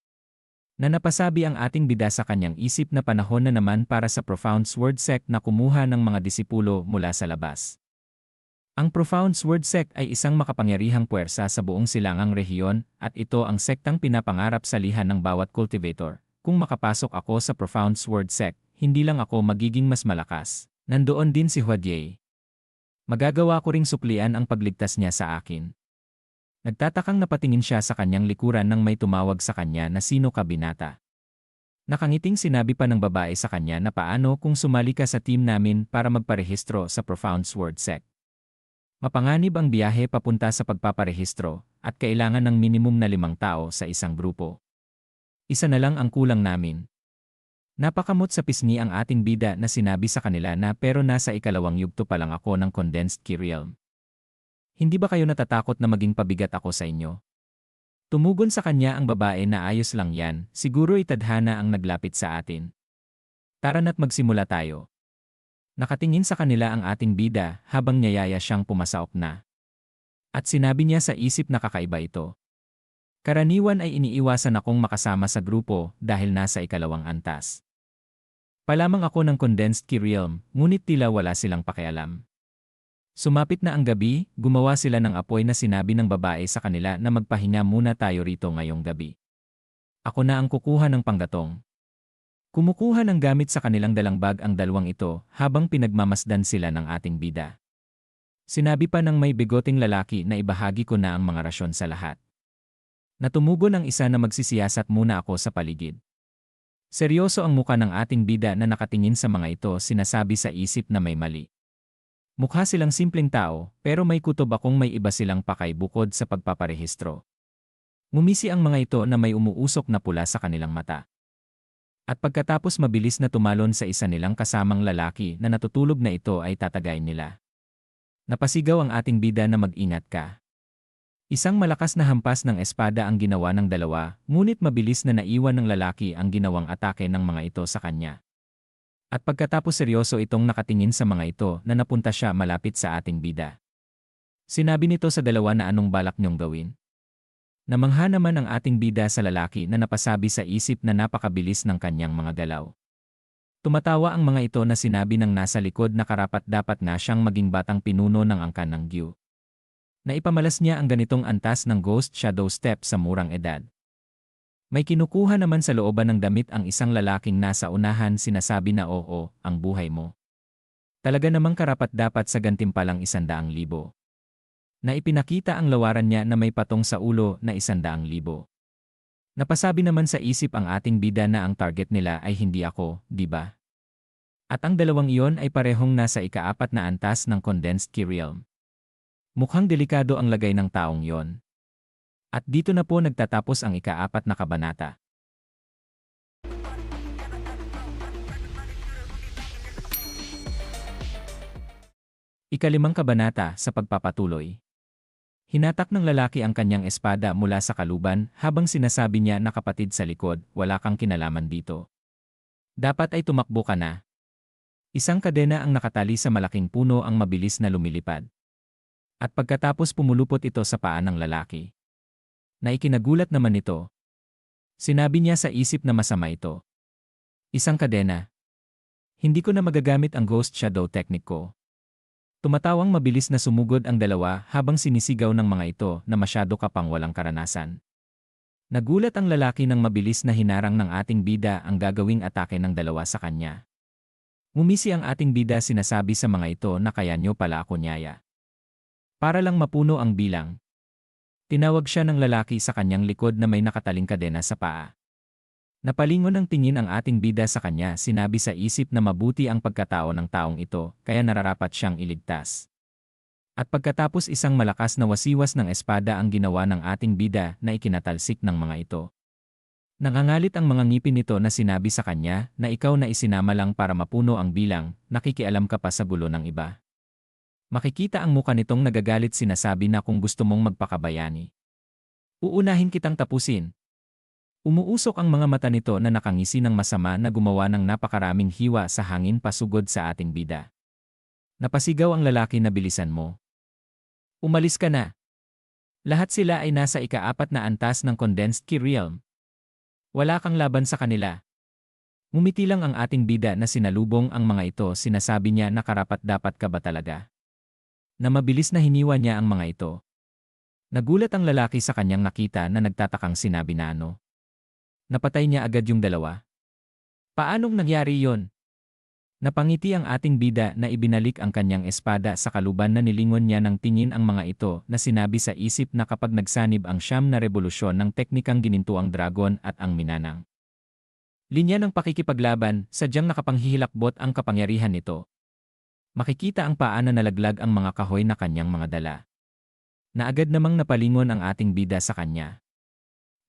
Speaker 1: Na napasabi ang ating bida sa kanyang isip na panahon na naman para sa Profound Sword Sect na kumuha ng mga disipulo mula sa labas. Ang Profound Sword Sect ay isang makapangyarihang puwersa sa buong silangang rehiyon at ito ang sektang pinapangarap sa lihan ng bawat cultivator. Kung makapasok ako sa Profound Sword Sect, hindi lang ako magiging mas malakas. Nandoon din si Huadier. Magagawa ko ring suklian ang pagligtas niya sa akin. Nagtatakang napatingin siya sa kanyang likuran nang may tumawag sa kanya na sino ka binata. Nakangiting sinabi pa ng babae sa kanya na paano kung sumali ka sa team namin para magparehistro sa Profound Sword Sect. Mapanganib ang biyahe papunta sa pagpaparehistro at kailangan ng minimum na 5 tao sa isang grupo. Isa na lang ang kulang namin. Napakamot sa pisngi ang ating bida na sinabi sa kanila na pero nasa 2nd yugto pa lang ako ng Condensed Ki Realm. Hindi ba kayo natatakot na maging pabigat ako sa inyo? Tumugon sa kanya ang babae na ayos lang yan, siguro itadhana ang naglapit sa atin. Tara na't magsimula tayo. Nakatingin sa kanila ang ating bida habang niyayaya siyang pumasaok na. At sinabi niya sa isip na kakaiba ito. Karaniwan ay iniiwasan akong makasama sa grupo dahil nasa 2nd antas. Palamang ako ng Condensed Ki Realm, ngunit tila wala silang pakialam. Sumapit na ang gabi, gumawa sila ng apoy na sinabi ng babae sa kanila na magpahinga muna tayo rito ngayong gabi. Ako na ang kukuha ng panggatong. Kumukuha ng gamit sa kanilang dalang bag ang dalawang ito habang pinagmamasdan sila ng ating bida. Sinabi pa ng may bigoting lalaki na ibahagi ko na ang mga rasyon sa lahat. Natumugon ang isa na magsisiyasat muna ako sa paligid. Seryoso ang muka ng ating bida na nakatingin sa mga ito, sinasabi sa isip na may mali. Mukha silang simpleng tao pero may kutob akong may iba silang pakay bukod sa pagpaparehistro. Ngumisi ang mga ito na may umuusok na pula sa kanilang mata. At pagkatapos mabilis na tumalon sa isa nilang kasamang lalaki na natutulog na ito ay tatagayin nila. Napasigaw ang ating bida na mag-ingat ka. Isang malakas na hampas ng espada ang ginawa ng dalawa, ngunit mabilis na naiwan ng lalaki ang ginawang atake ng mga ito sa kanya. At pagkatapos seryoso itong nakatingin sa mga ito na napunta siya malapit sa ating bida. Sinabi nito sa dalawa na anong balak niyong gawin? Namangha naman ang ating bida sa lalaki na napasabi sa isip na napakabilis ng kanyang mga galaw. Tumatawa ang mga ito na sinabi ng nasa likod na karapat-dapat na siyang maging batang pinuno ng angkan ng Gyu. Naipamalas niya ang ganitong antas ng Ghost Shadow Step sa murang edad. May kinukuha naman sa looban ng damit ang isang lalaking nasa unahan, sinasabi na oo, ang buhay mo. Talaga namang karapat-dapat sa gantimpalang 100,000. Na ipinakita ang lawaran niya na may patong sa ulo na 100,000. Napasabi naman sa isip ang ating bida na ang target nila ay hindi ako, di ba? At ang dalawang iyon ay parehong nasa 4th na antas ng Condensed Ki Realm. Mukhang delikado ang lagay ng taong yon. At dito na po nagtatapos ang ika-4 na kabanata. Ika-5 kabanata sa pagpapatuloy. Hinatak ng lalaki ang kanyang espada mula sa kaluban habang sinasabi niya na kapatid sa likod, wala kang kinalaman dito. Dapat ay tumakbo ka na. Isang kadena ang nakatali sa malaking puno ang mabilis na lumilipad. At pagkatapos pumulupot ito sa paa ng lalaki. Na ikinagulat naman ito. Sinabi niya sa isip na masama ito. Isang kadena. Hindi ko na magagamit ang ghost shadow technique ko. Tumatawang mabilis na sumugod ang dalawa habang sinisigaw ng mga ito na masyado ka pang walang karanasan. Nagulat ang lalaki nang mabilis na hinarang ng ating bida ang gagawing atake ng dalawa sa kanya. Ngumisi ang ating bida sinasabi sa mga ito na kaya nyo pala ako niyaya. Para lang mapuno ang bilang. Tinawag siya ng lalaki sa kanyang likod na may nakataling kadena sa paa. Napalingon ng tingin ang ating bida sa kanya sinabi sa isip na mabuti ang pagkatao ng taong ito kaya nararapat siyang iligtas. At pagkatapos isang malakas na wasiwas ng espada ang ginawa ng ating bida na ikinatalsik ng mga ito. Nangangalit ang mga ngipin nito na sinabi sa kanya na ikaw na isinama lang para mapuno ang bilang, nakikialam ka pa sa gulo ng iba. Makikita ang muka nitong nagagalit sinasabi na kung gusto mong magpakabayani. Uunahin kitang tapusin. Umuusok ang mga mata nito na nakangisi ng masama na gumawa ng napakaraming hiwa sa hangin pasugod sa ating bida. Napasigaw ang lalaki na bilisan mo. Umalis ka na. Lahat sila ay nasa ika-4 na antas ng condensed key realm. Wala kang laban sa kanila. Ngumiti lang ang ating bida na sinalubong ang mga ito sinasabi niya na karapat-dapat ka ba talaga? Na mabilis na hiniwa niya ang mga ito. Nagulat ang lalaki sa kanyang nakita na nagtatakang sinabi na ano. Napatay niya agad yung dalawa. Paanong nangyari yon? Napangiti ang ating bida na ibinalik ang kanyang espada sa kaluban na nilingon niya ng tingin ang mga ito na sinabi sa isip na kapag nagsanib ang siyam na revolusyon ng teknikang ginintuang dragon at ang minanang. Linya ng pakikipaglaban, sadyang nakapanghihilakbot ang kapangyarihan nito. Makikita ang paa na nalaglag ang mga kahoy na kanyang mga dala. Na agad namang napalingon ang ating bida sa kanya.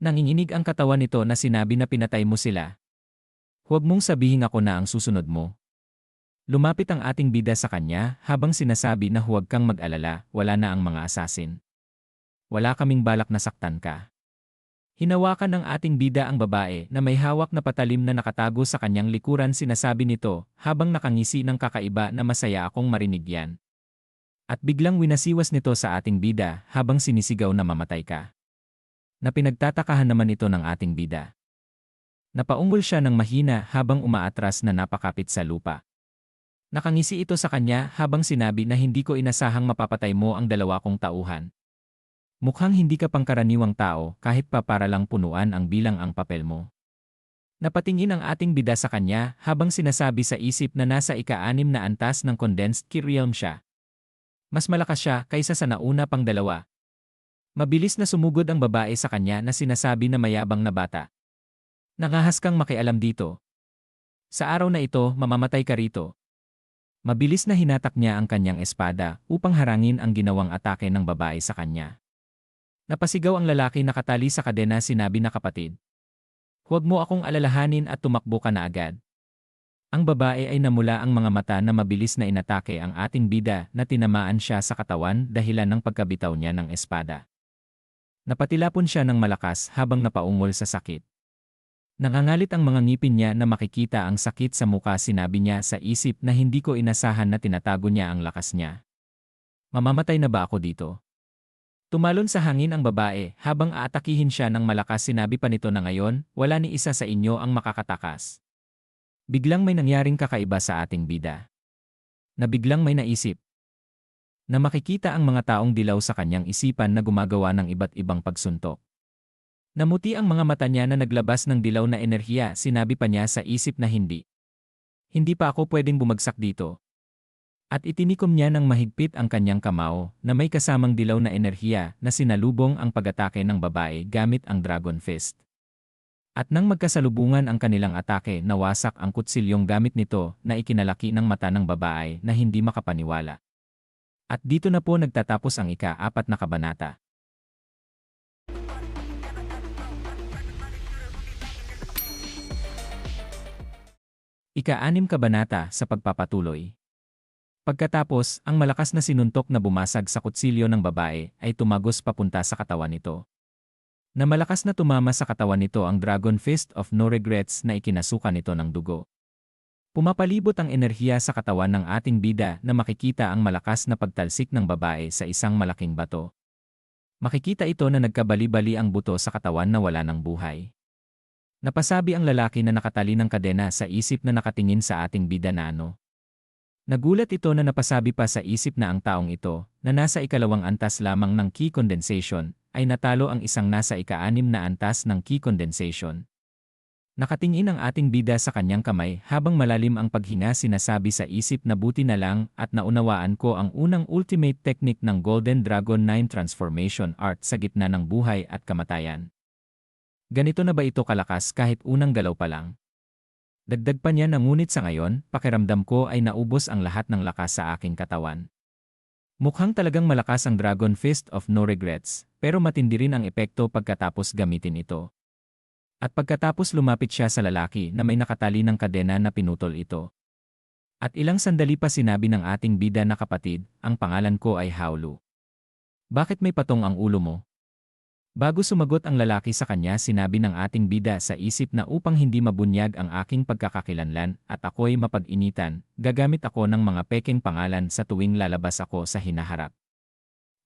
Speaker 1: Nanginginig ang katawan nito na sinabi na pinatay mo sila. Huwag mong sabihin ako na ang susunod mo. Lumapit ang ating bida sa kanya habang sinasabi na huwag kang mag-alala, wala na ang mga asasin. Wala kaming balak na saktan ka. Hinawakan ng ating bida ang babae na may hawak na patalim na nakatago sa kanyang likuran sinasabi nito habang nakangisi ng kakaiba na masaya akong marinig yan. At biglang winasiwas nito sa ating bida habang sinisigaw na mamatay ka. Na pinagtatakahan naman ito ng ating bida. Napaungol siya ng mahina habang umaatras na napakapit sa lupa. Nakangisi ito sa kanya habang sinabi na hindi ko inasahang mapapatay mo ang dalawa kong tauhan. Mukhang hindi ka pangkaraniwang tao kahit pa para lang punuan ang bilang ang papel mo. Napatingin ang ating bida sa kanya habang sinasabi sa isip na nasa ika-6 na antas ng condensed key realm siya. Mas malakas siya kaysa sa nauna pang dalawa. Mabilis na sumugod ang babae sa kanya na sinasabi na mayabang na bata. Nangahas kang makialam dito. Sa araw na ito, mamamatay ka rito. Mabilis na hinatak niya ang kanyang espada upang harangin ang ginawang atake ng babae sa kanya. Napasigaw ang lalaki nakatali sa kadena sinabi na kapatid. Huwag mo akong alalahanin at tumakbo ka na agad. Ang babae ay namula ang mga mata na mabilis na inatake ang ating bida na tinamaan siya sa katawan dahilan ng pagkabitaw niya ng espada. Napatilapon siya ng malakas habang napaungol sa sakit. Nangangalit ang mga ngipin niya na makikita ang sakit sa muka sinabi niya sa isip na hindi ko inasahan na tinatago niya ang lakas niya. Mamamatay na ba ako dito? Tumalon sa hangin ang babae habang aatakihin siya ng malakas sinabi pa nito na ngayon, wala ni isa sa inyo ang makakatakas. Biglang may nangyaring kakaiba sa ating bida. Na biglang may naisip. Na makikita ang mga taong dilaw sa kanyang isipan na gumagawa ng iba't ibang pagsuntok. Namuti ang mga mata niya na naglabas ng dilaw na enerhiya sinabi pa niya sa isip na hindi. Hindi pa ako pwedeng bumagsak dito. At itinikom niya ng mahigpit ang kanyang kamao na may kasamang dilaw na enerhiya na sinalubong ang pag-atake ng babae gamit ang Dragon Fist. At nang magkasalubungan ang kanilang atake nawasak ang kutsilyong gamit nito na ikinalaki ng mata ng babae na hindi makapaniwala. At dito na po nagtatapos ang ika-4 na kabanata. Ika-6 kabanata sa pagpapatuloy. Pagkatapos, ang malakas na sinuntok na bumasag sa kutsilyo ng babae ay tumagos papunta sa katawan nito. Na malakas na tumama sa katawan nito ang Dragon Fist of No Regrets na ikinasuka nito ng dugo. Pumapalibot ang enerhiya sa katawan ng ating bida na makikita ang malakas na pagtalsik ng babae sa isang malaking bato. Makikita ito na nagkabali-bali ang buto sa katawan na wala ng buhay. Napasabi ang lalaki na nakatali ng kadena sa isip na nakatingin sa ating bida na ano. Nagulat ito na napasabi pa sa isip na ang taong ito, na nasa ikalawang antas lamang ng key condensation, ay natalo ang isang nasa ika-6 na antas ng key condensation. Nakatingin ang ating bida sa kanyang kamay habang malalim ang paghinga sinasabi sa isip na buti na lang at naunawaan ko ang unang ultimate technique ng Golden Dragon 9 Transformation Art sa gitna ng buhay at kamatayan. Ganito na ba ito kalakas kahit unang galaw pa lang? Dagdag pa niya na ngunit sa ngayon, pakiramdam ko ay naubos ang lahat ng lakas sa aking katawan. Mukhang talagang malakas ang Dragon Fist of No Regrets, pero matindi rin ang epekto pagkatapos gamitin ito. At pagkatapos lumapit siya sa lalaki na may nakatali ng kadena na pinutol ito. At ilang sandali pa sinabi ng ating bida na kapatid, ang pangalan ko ay Haulu. Bakit may patong ang ulo mo? Bago sumagot ang lalaki sa kanya sinabi ng ating bida sa isip na upang hindi mabunyag ang aking pagkakakilanlan at ako'y mapag-initan, gagamit ako ng mga pekeng pangalan sa tuwing lalabas ako sa hinaharap.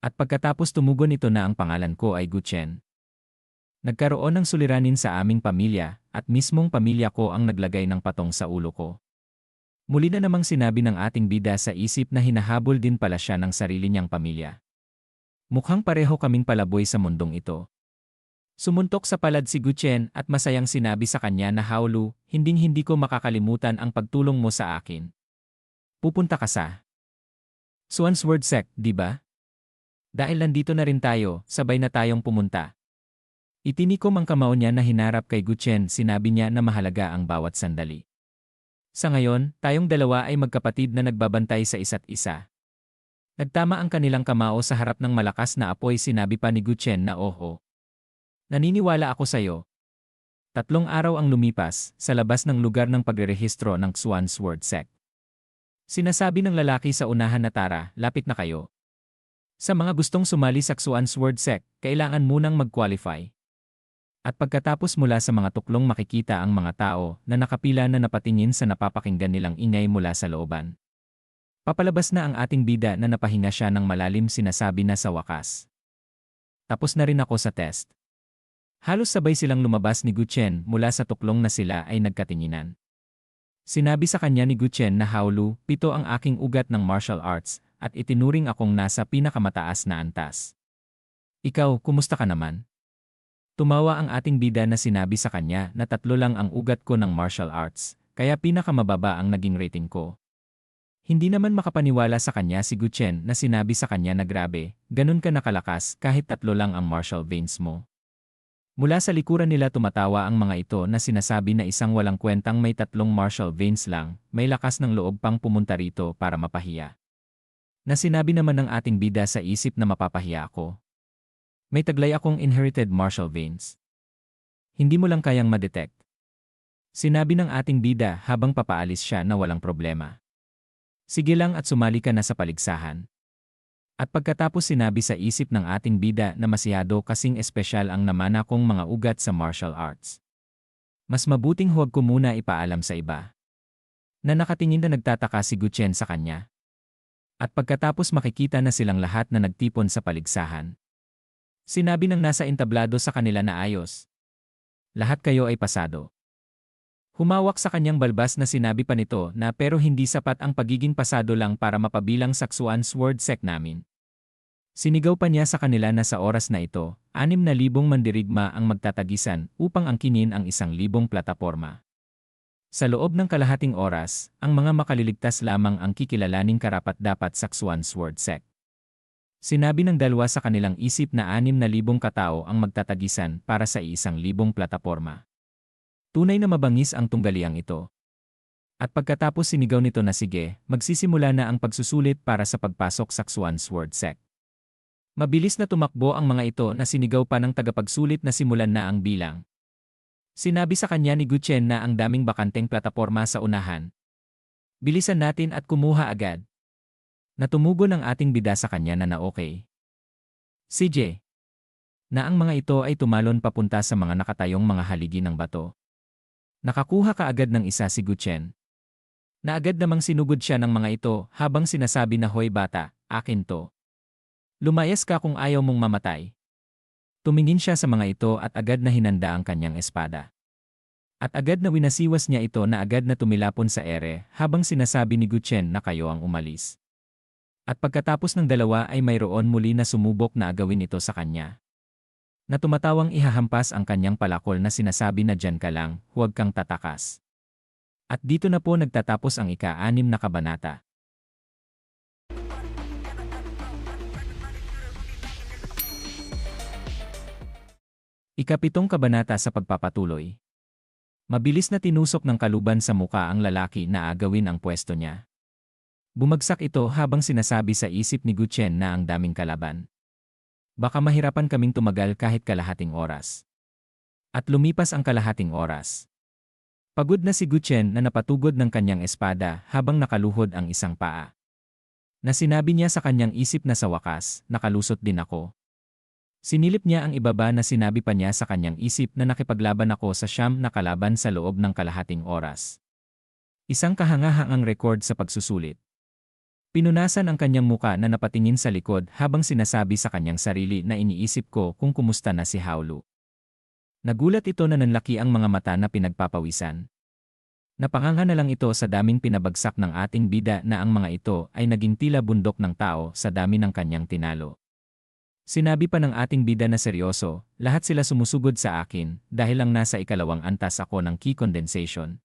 Speaker 1: At pagkatapos tumugon ito na ang pangalan ko ay Guchen. Nagkaroon ng suliranin sa aming pamilya at mismong pamilya ko ang naglagay ng patong sa ulo ko. Muli na namang sinabi ng ating bida sa isip na hinahabol din pala siya ng sarili niyang pamilya. Mukhang pareho kaming palaboy sa mundong ito. Sumuntok sa palad si Guchen at masayang sinabi sa kanya na Haulu, hinding-hindi ko makakalimutan ang pagtulong mo sa akin. Pupunta ka sa Swansword Sect, di ba? Dahil nandito na rin tayo, sabay na tayong pumunta. Itinikom ang kamao niya na hinarap kay Guchen, sinabi niya na mahalaga ang bawat sandali. Sa ngayon, tayong dalawa ay magkapatid na nagbabantay sa isa't isa. Nagtama ang kanilang kamao sa harap ng malakas na apoy sinabi pa ni Guchen na oho. Naniniwala ako sa iyo. 3 araw ang lumipas sa labas ng lugar ng pagrerehistro ng Swansword Sect. Sinasabi ng lalaki sa unahan na tara, lapit na kayo. Sa mga gustong sumali sa Swansword Sect, kailangan munang mag-qualify. At pagkatapos mula sa mga tuklong makikita ang mga tao na nakapila na napatingin sa napapakinggan nilang ingay mula sa looban. Papalabas na ang ating bida na napahinga siya ng malalim sinasabi na sa wakas. Tapos na rin ako sa test. Halos sabay silang lumabas ni Guchen mula sa tuklong na sila ay nagkatinginan. Sinabi sa kanya ni Guchen na Haulu, 7 ang aking ugat ng martial arts at itinuring akong nasa pinakamataas na antas. Ikaw, kumusta ka naman? Tumawa ang ating bida na sinabi sa kanya na 3 lang ang ugat ko ng martial arts, kaya pinakamababa ang naging rating ko. Hindi naman makapaniwala sa kanya si Guchen na sinabi sa kanya na grabe, ganun ka nakalakas kahit 3 lang ang martial veins mo. Mula sa likuran nila tumatawa ang mga ito na sinasabi na isang walang kwentang may 3 martial veins lang, may lakas ng loob pang pumunta rito para mapahiya. Na sinabi naman ng ating bida sa isip na mapapahiya ako. May taglay akong inherited martial veins. Hindi mo lang kayang ma-detect. Sinabi ng ating bida habang papaalis siya na walang problema. Sige lang at sumali ka na sa paligsahan. At pagkatapos sinabi sa isip ng ating bida na masyado kasing espesyal ang namana kong mga ugat sa martial arts. Mas mabuting huwag ko muna ipaalam sa iba. Na nakatingin na nagtataka si Guchen sa kanya. At pagkatapos makikita na silang lahat na nagtipon sa paligsahan. Sinabi ng nasa entablado sa kanila na ayos. Lahat kayo ay pasado. Humawak sa kanyang balbas na sinabi pa nito na pero hindi sapat ang pagiging pasado lang para mapabilang sa Swansword Sect namin. Sinigaw pa niya sa kanila na sa oras na ito, 6,000 mandirigma ang magtatagisan upang angkinin ang 1,000 plataporma. Sa loob ng kalahating oras, ang mga makaliligtas lamang ang kikilalaning karapat-dapat sa Swansword Sect. Sinabi ng dalawa sa kanilang isip na 6,000 katao ang magtatagisan para sa 1,000 plataporma. Tunay na mabangis ang tunggaliang ito. At pagkatapos sinigaw nito na sige, magsisimula na ang pagsusulit para sa pagpasok sa Xuan Sword Sect. Mabilis na tumakbo ang mga ito na sinigaw pa ng tagapagsulit na simulan na ang bilang. Sinabi sa kanya ni Guchen na ang daming bakanteng plataporma sa unahan. Bilisan natin at kumuha agad. Natumugo ng ating bida sa kanya na okay. CJ. Na ang mga ito ay tumalon papunta sa mga nakatayong mga haligi ng bato. Nakakuha ka agad ng isa si Guchen. Na agad namang sinugod siya ng mga ito habang sinasabi na hoy bata, akin to. Lumayas ka kung ayaw mong mamatay. Tumingin siya sa mga ito at agad na hinanda ang kanyang espada. At agad na winasiwas niya ito na agad na tumilapon sa ere habang sinasabi ni Guchen na kayo ang umalis. At pagkatapos ng dalawa ay mayroon muli na sumubok na agawin ito sa kanya. Na tumatawang ihahampas ang kanyang palakol na sinasabi na diyan ka lang, huwag kang tatakas. At dito na po nagtatapos ang ika-6 na kabanata. Ika-7 kabanata sa pagpapatuloy. Mabilis na tinusok ng kaluban sa muka ang lalaki na agawin ang pwesto niya. Bumagsak ito habang sinasabi sa isip ni Guchen na ang daming kalaban. Baka mahirapan kaming tumagal kahit kalahating oras. At lumipas ang kalahating oras. Pagod na si Guchen na napatugod ng kanyang espada habang nakaluhod ang isang paa. Na sinabi niya sa kanyang isip na sa wakas, nakalusot din ako. Sinilip niya ang ibaba na sinabi pa niya sa kanyang isip na nakipaglaban ako sa 9 na kalaban sa loob ng kalahating oras. Isang kahangahangang rekord sa pagsusulit. Pinunasan ang kanyang muka na napatingin sa likod habang sinasabi sa kanyang sarili na iniisip ko kung kumusta na si Haolu. Nagulat ito na nanlaki ang mga mata na pinagpapawisan. Napanganga na lang ito sa daming pinabagsak ng ating bida na ang mga ito ay naging tila bundok ng tao sa dami ng kanyang tinalo. Sinabi pa ng ating bida na seryoso, lahat sila sumusugod sa akin dahil lang nasa ikalawang antas ako ng key condensation.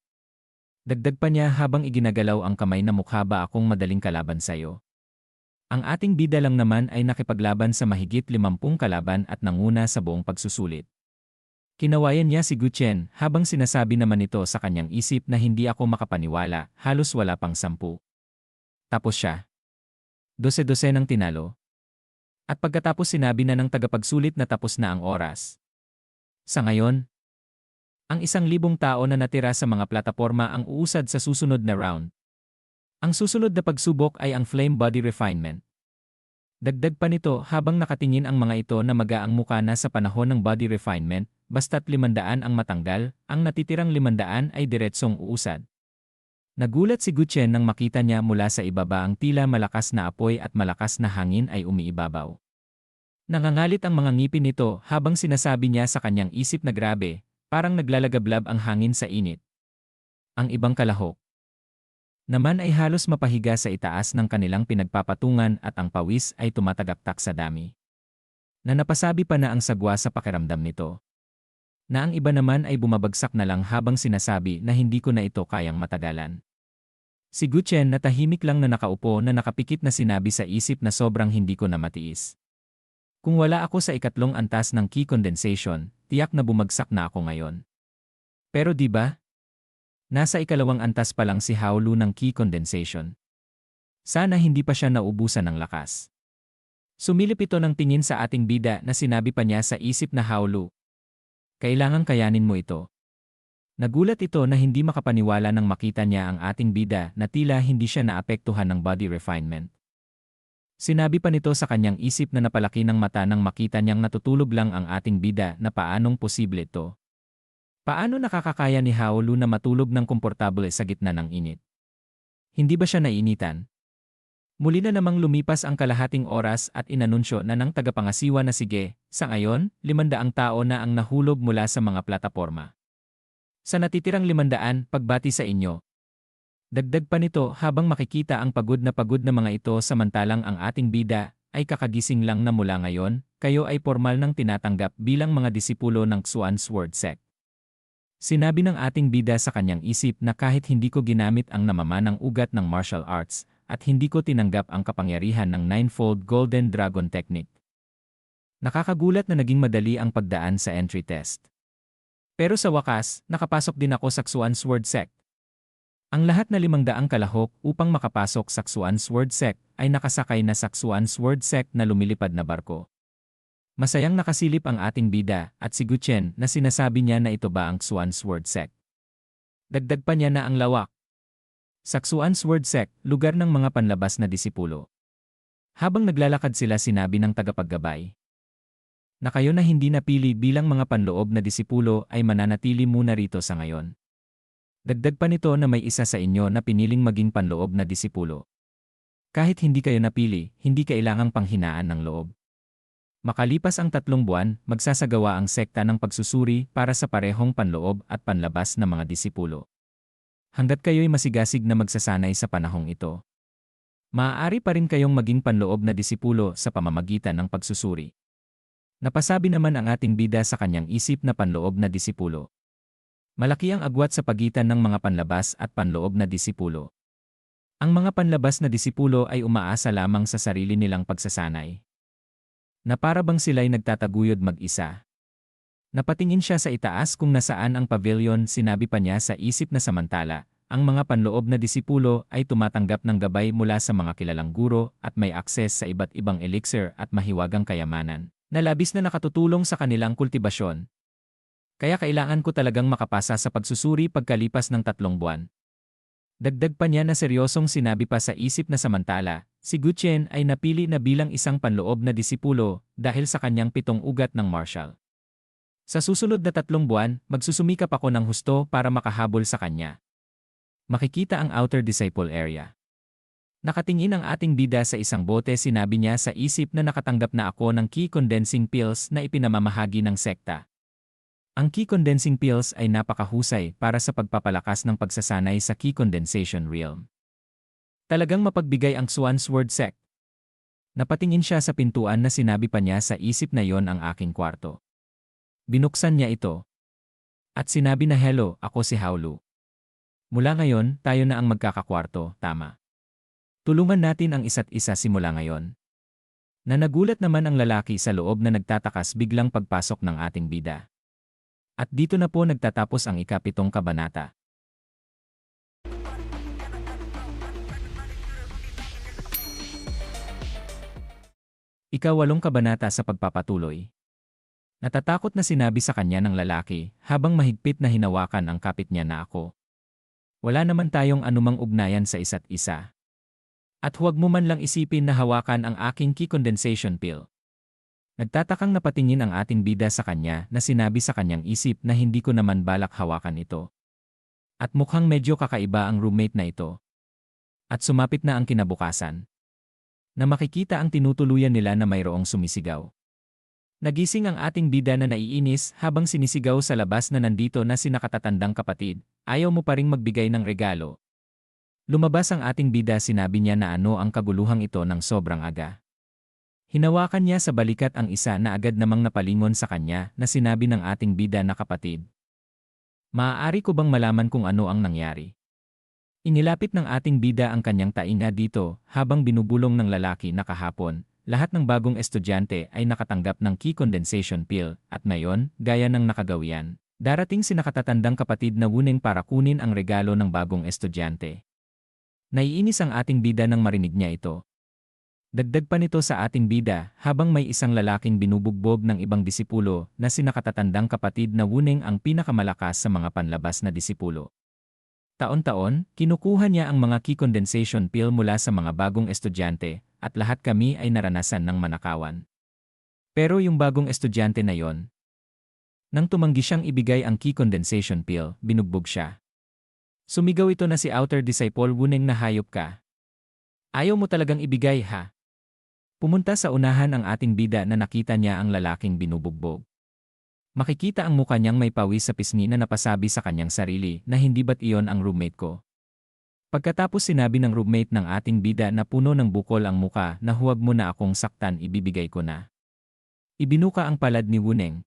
Speaker 1: Dagdag pa niya habang iginagalaw ang kamay na mukha ba akong madaling kalaban sayo. Ang ating bida lang naman ay nakipaglaban sa mahigit 50 kalaban at nanguna sa buong pagsusulit. Kinawayan niya si Guchen habang sinasabi naman ito sa kanyang isip na hindi ako makapaniwala, halos wala pang 10. Tapos siya. 12 ng tinalo. At pagkatapos sinabi na ng tagapagsulit na tapos na ang oras. Sa ngayon, ang 1,000 tao na natira sa mga plataporma ang uusad sa susunod na round. Ang susunod na pagsubok ay ang Flame Body Refinement. Dagdag pa nito habang nakatingin ang mga ito na magaang muka na sa panahon ng body refinement, basta't 500 ang matanggal, ang natitirang 500 ay diretsong uusad. Nagulat si Guchen nang makita niya mula sa ibaba ang tila malakas na apoy at malakas na hangin ay umiibabaw. Nangangalit ang mga ngipin nito habang sinasabi niya sa kanyang isip na grabe, parang naglalagablab ang hangin sa init. Ang ibang kalahok naman ay halos mapahiga sa itaas ng kanilang pinagpapatungan at ang pawis ay tumatagaktak sa dami. Na napasabi pa na ang sagwa sa pakiramdam nito. Na ang iba naman ay bumabagsak na lang habang sinasabi na hindi ko na ito kayang matagalan. Si Guchen na tahimik lang na nakaupo na nakapikit na sinabi sa isip na sobrang hindi ko na matiis. Kung wala ako sa ikatlong antas ng key condensation, tiyak na bumagsak na ako ngayon. Pero di ba? Nasa ikalawang antas pa lang si Haolu ng key condensation. Sana hindi pa siya naubusan ng lakas. Sumilip ito ng tingin sa ating bida na sinabi pa niya sa isip na Haolu. Kailangang kayanin mo ito. Nagulat ito na hindi makapaniwala nang makita niya ang ating bida na tila hindi siya naapektuhan ng body refinement. Sinabi pa nito sa kanyang isip na napalaki ng mata nang makita niyang natutulog lang ang ating bida na paanong posible ito. Paano nakakakaya ni Haolu na matulog ng komportable sa gitna ng init? Hindi ba siya naiinitan? Muli na namang lumipas ang kalahating oras at inanunsyo na ng tagapangasiwa na sige, sa ngayon, 500 tao na ang nahulog mula sa mga plataporma. Sa natitirang 500, pagbati sa inyo. Dagdag pa nito habang makikita ang pagod na mga ito samantalang ang ating bida ay kakagising lang na mula ngayon, kayo ay formal nang tinatanggap bilang mga disipulo ng Xuan Sword Sect. Sinabi ng ating bida sa kanyang isip na kahit hindi ko ginamit ang namamanang ugat ng martial arts at hindi ko tinanggap ang kapangyarihan ng Ninefold Golden Dragon Technique. Nakakagulat na naging madali ang pagdaan sa entry test. Pero sa wakas, nakapasok din ako sa Xuan Sword Sect. Ang lahat na 500 kalahok upang makapasok sa Xuan Sword Sect ay nakasakay na sa Xuan Sword Sect na lumilipad na barko. Masayang nakasilip ang ating bida at si Guchen na sinasabi niya na ito ba ang Xuan Sword Sect. Dagdag pa niya na ang lawak. Sa Xuan Sword Sect, lugar ng mga panlabas na disipulo. Habang naglalakad sila sinabi ng tagapaggabay na kayo na hindi napili bilang mga panloob na disipulo ay mananatili muna rito sa ngayon. Dagdag pa nito na may isa sa inyo na piniling maging panloob na disipulo. Kahit hindi kayo napili, hindi kailangang panghinaan ng loob. Makalipas ang 3 buwan, magsasagawa ang sekta ng pagsusuri para sa parehong panloob at panlabas na mga disipulo. Hanggat kayo'y masigasig na magsasanay sa panahong ito, maaari pa rin kayong maging panloob na disipulo sa pamamagitan ng pagsusuri. Napasabi naman ang ating bida sa kanyang isip na panloob na disipulo. Malaki ang agwat sa pagitan ng mga panlabas at panloob na disipulo. Ang mga panlabas na disipulo ay umaasa lamang sa sarili nilang pagsasanay. Na para bang sila'y nagtataguyod mag-isa. Napatingin siya sa itaas kung nasaan ang pavilion, sinabi pa niya sa isip na samantala, ang mga panloob na disipulo ay tumatanggap ng gabay mula sa mga kilalang guro at may akses sa iba't ibang elixir at mahiwagang kayamanan, na labis na nakatutulong sa kanilang kultibasyon. Kaya kailangan ko talagang makapasa sa pagsusuri pagkalipas ng 3 buwan. Dagdag pa niya na seryosong sinabi pa sa isip na samantala, si Guchen ay napili na bilang isang panloob na disipulo dahil sa kanyang 7 ugat ng martial. Sa susunod na 3 buwan, magsusumikap ako ng husto para makahabol sa kanya. Makikita ang outer disciple area. Nakatingin ang ating bida sa isang bote, sinabi niya sa isip na nakatanggap na ako ng key condensing pills na ipinamamahagi ng sekta. Ang key condensing pills ay napakahusay para sa pagpapalakas ng pagsasanay sa key condensation realm. Talagang mapagbigay ang Xuan Sword Sect. Napatingin siya sa pintuan na sinabi pa niya sa isip na yon ang aking kwarto. Binuksan niya ito. At sinabi na hello, ako si Haolu. Mula ngayon, tayo na ang magkakakwarto, tama. Tulungan natin ang isa't isa simula ngayon. Na nagulat naman ang lalaki sa loob na nagtatakas biglang pagpasok ng ating bida. At dito na po nagtatapos ang ika-7 kabanata. Ika-8 kabanata sa pagpapatuloy. Natatakot na sinabi sa kanya ng lalaki habang mahigpit na hinawakan ang kapit niya na ako. Wala naman tayong anumang ugnayan sa isa't isa. At huwag mo man lang isipin na hawakan ang aking key condensation pill. Nagtatakang napatingin ang ating bida sa kanya na sinabi sa kanyang isip na hindi ko naman balak hawakan ito. At mukhang medyo kakaiba ang roommate na ito. At sumapit na ang kinabukasan. Na makikita ang tinutuluyan nila na mayroong sumisigaw. Nagising ang ating bida na naiinis habang sinisigaw sa labas na nandito na si nakatatandang kapatid, ayaw mo pa ring magbigay ng regalo. Lumabas ang ating bida, sinabi niya na ano ang kaguluhang ito ng sobrang aga. Hinawakan niya sa balikat ang isa na agad namang napalingon sa kanya na sinabi ng ating bida na kapatid. Maaari ko bang malaman kung ano ang nangyari? Inilapit ng ating bida ang kanyang tainga dito habang binubulong ng lalaki na kahapon. Lahat ng bagong estudyante ay nakatanggap ng key condensation pill at ngayon, gaya ng nakagawian, darating si nakatatandang kapatid na Wuneng para kunin ang regalo ng bagong estudyante. Naiinis ang ating bida nang marinig niya ito. Dagdag pa nito sa ating bida habang may isang lalaking binubugbog ng ibang disipulo na si nakatatandang kapatid na Wuneng ang pinakamalakas sa mga panlabas na disipulo. Taon-taon, kinukuha niya ang mga key condensation pill mula sa mga bagong estudyante at lahat kami ay naranasan ng manakawan. Pero yung bagong estudyante na yon, nang tumanggi siyang ibigay ang key condensation pill, binugbog siya. Sumigaw ito na si outer disciple, Wuneng na hayop ka. Ayaw mo talagang ibigay ha? Pumunta sa unahan ang ating bida na nakita niya ang lalaking binubugbog. Makikita ang mukha niyang may pawis sa pisngi na napasabi sa kanyang sarili na hindi ba't iyon ang roommate ko. Pagkatapos sinabi ng roommate ng ating bida na puno ng bukol ang muka na huwag mo na akong saktan, ibibigay ko na. Ibinuka ang palad ni Wuneng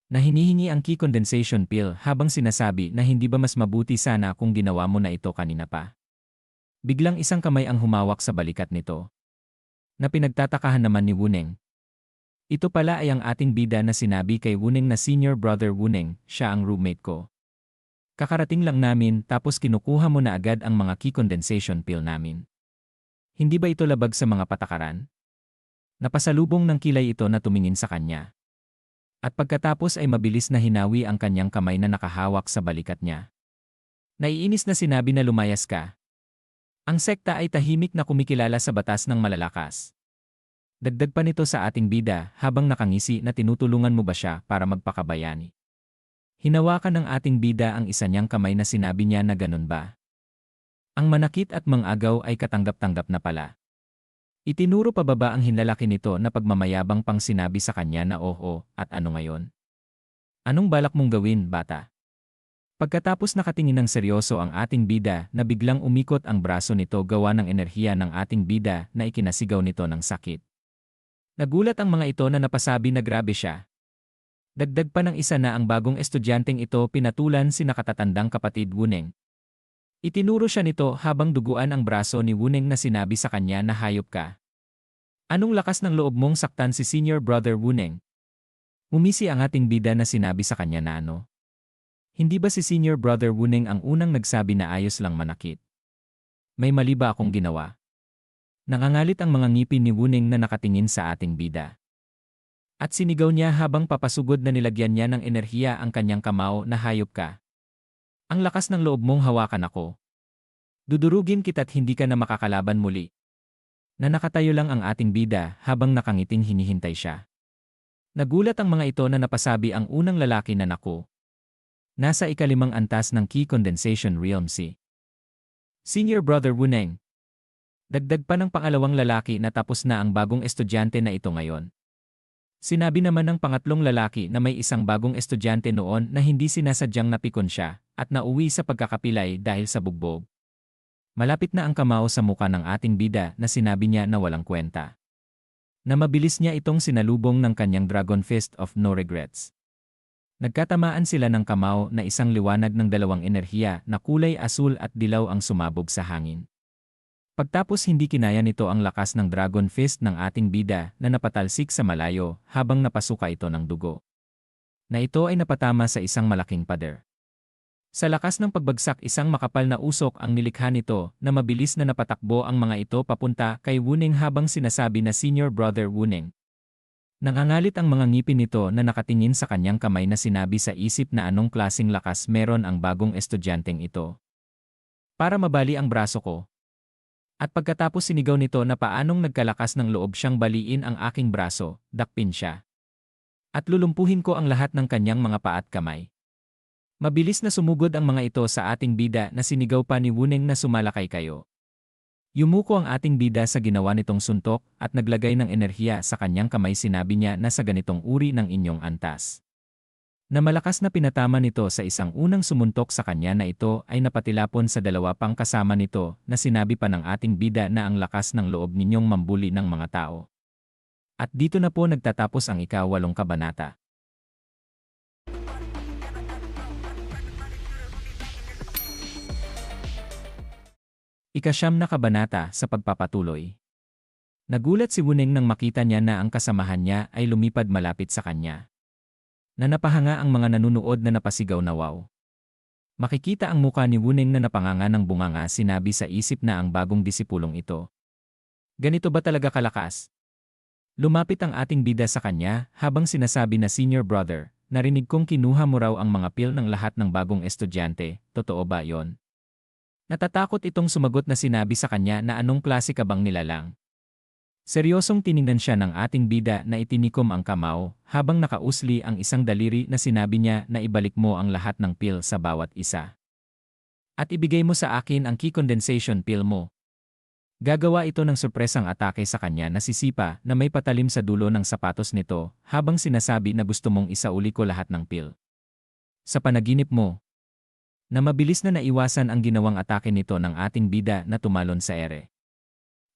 Speaker 1: na hinihingi ang key condensation pill habang sinasabi na hindi ba mas mabuti sana kung ginawa mo na ito kanina pa. Biglang isang kamay ang humawak sa balikat nito. Na pinagtatakahan naman ni Wuneng. Ito pala ay ang ating bida na sinabi kay Wuneng na senior brother Wuneng, siya ang roommate ko. Kakarating lang namin tapos kinukuha mo na agad ang mga key condensation pill namin. Hindi ba ito labag sa mga patakaran? Napasalubong ng kilay ito na tumingin sa kanya. At pagkatapos ay mabilis na hinawi ang kanyang kamay na nakahawak sa balikat niya. Naiinis na sinabi na lumayas ka. Ang sekta ay tahimik na kumikilala sa batas ng malalakas. Dagdag pa nito sa ating bida habang nakangisi na tinutulungan mo ba siya para magpakabayani. Hinawakan ng ating bida ang isa niyang kamay na sinabi niya na ganun ba. Ang manakit at mangagaw ay katanggap-tanggap na pala. Itinuro pababa ang hinlalaki nito na pagmamayabang pang sinabi sa kanya na oo, at ano ngayon? Anong balak mong gawin, bata? Pagkatapos nakatingin ng seryoso ang ating bida na biglang umikot ang braso nito gawa ng enerhiya ng ating bida na ikinasigaw nito ng sakit. Nagulat ang mga ito na napasabi na grabe siya. Dagdag pa ng isa na ang bagong estudyanteng ito pinatulan si nakatatandang kapatid Wuneng. Itinuro siya nito habang duguan ang braso ni Wuneng na sinabi sa kanya na hayop ka. Anong lakas ng loob mong saktan si senior brother Wuneng? Umisi ang ating bida na sinabi sa kanya na ano. Hindi ba si senior brother Wuneng ang unang nagsabi na ayos lang manakit? May mali ba akong ginawa? Nangangalit ang mga ngipin ni Wuneng na nakatingin sa ating bida. At sinigaw niya habang papasugod na nilagyan niya ng enerhiya ang kanyang kamao na hayop ka. Ang lakas ng loob mong hawakan ako. Dudurugin kita't hindi ka na makakalaban muli. Na nakatayo lang ang ating bida habang nakangiting hinihintay siya. Nagulat ang mga ito na napasabi ang unang lalaki na naku. Nasa ikalimang antas ng Key Condensation Realm si Senior Brother Wuneng. Dagdag pa ng pangalawang lalaki na tapos na ang bagong estudyante na ito ngayon. Sinabi naman ng pangatlong lalaki na may isang bagong estudyante noon na hindi sinasadyang napikon siya at nauwi sa pagkakapilay dahil sa bugbog. Malapit na ang kamao sa muka ng ating bida na sinabi niya na walang kwenta. Na mabilis niya itong sinalubong ng kanyang Dragon Fist of No Regrets. Nagkatamaan sila ng kamao na isang liwanag ng dalawang enerhiya na kulay asul at dilaw ang sumabog sa hangin. Pagtapos hindi kinaya nito ang lakas ng Dragon Fist ng ating bida na napatalsik sa malayo habang napasuka ito ng dugo. Na ito ay napatama sa isang malaking pader. Sa lakas ng pagbagsak isang makapal na usok ang nilikha nito na mabilis na napatakbo ang mga ito papunta kay Wuneng habang sinasabi na senior brother Wuneng. Nangangalit ang mga ngipin nito na nakatingin sa kanyang kamay na sinabi sa isip na anong klaseng lakas meron ang bagong estudyanteng ito. Para mabali ang braso ko. At pagkatapos sinigaw nito na paanong nagkalakas ng loob siyang baliin ang aking braso, dakpin siya. At lulumpuhin ko ang lahat ng kanyang mga paa at kamay. Mabilis na sumugod ang mga ito sa ating bida na sinigaw pa ni Wuneng na sumalakay kayo. Yumuko ang ating bida sa ginawa nitong suntok at naglagay ng enerhiya sa kanyang kamay sinabi niya na sa ganitong uri ng inyong antas. Na malakas na pinatama nito sa isang unang sumuntok sa kanya na ito ay napatilapon sa dalawa pang kasama nito na sinabi pa ng ating bida na ang lakas ng loob ninyong mambuli ng mga tao. At dito na po nagtatapos ang ika-8 kabanata. Ika-9 na kabanata sa pagpapatuloy. Nagulat si Wuneng nang makita niya na ang kasamahan niya ay lumipad malapit sa kanya. Na napahanga ang mga nanunood na napasigaw na wow. Makikita ang muka ni Wuneng na napanganga ng bunganga sinabi sa isip na ang bagong disipulong ito. Ganito ba talaga kalakas? Lumapit ang ating bida sa kanya habang sinasabi na senior brother, narinig kong kinuha mo raw ang mga pil ng lahat ng bagong estudyante, totoo ba yon? Natatakot itong sumagot na sinabi sa kanya na anong klase ka bang nilalang. Seryosong tiningnan siya ng ating bida na itinikom ang kamao habang nakausli ang isang daliri na sinabi niya na ibalik mo ang lahat ng pil sa bawat isa. At ibigay mo sa akin ang key condensation pill mo. Gagawa ito ng surpresang atake sa kanya na sisipa na may patalim sa dulo ng sapatos nito habang sinasabi na gusto mong isauli ko lahat ng pil. Sa panaginip mo, na mabilis na naiwasan ang ginawang atake nito ng ating bida na tumalon sa ere.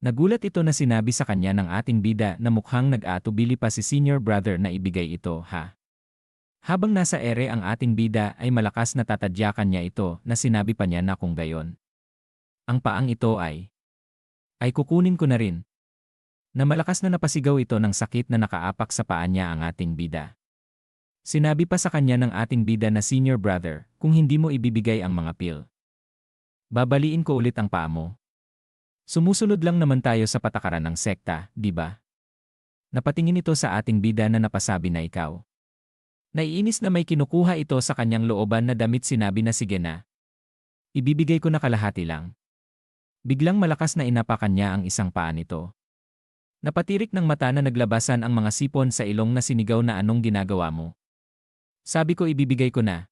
Speaker 1: Nagulat ito na sinabi sa kanya ng ating bida na mukhang nag-aatubili pa si senior brother na ibigay ito ha. Habang nasa ere ang ating bida ay malakas na tatadyakan niya ito na sinabi pa niya na kung gayon. Ang paang ito ay kukunin ko na rin. Na malakas na napasigaw ito ng sakit na nakaapak sa paa niya ang ating bida. Sinabi pa sa kanya ng ating bida na senior brother, kung hindi mo ibibigay ang mga pill, babaliin ko ulit ang paa mo. Sumusunod lang naman tayo sa patakaran ng sekta, di ba? Napatingin ito sa ating bida na napasabi na ikaw. Naiinis na may kinukuha ito sa kanyang looban na damit, sinabi na sige na. Ibibigay ko na kalahati lang. Biglang malakas na inapakan niya ang isang paa nito. Napatirik ng mata na naglabasan ang mga sipon sa ilong na sinigaw na anong ginagawa mo. Sabi ko ibibigay ko na.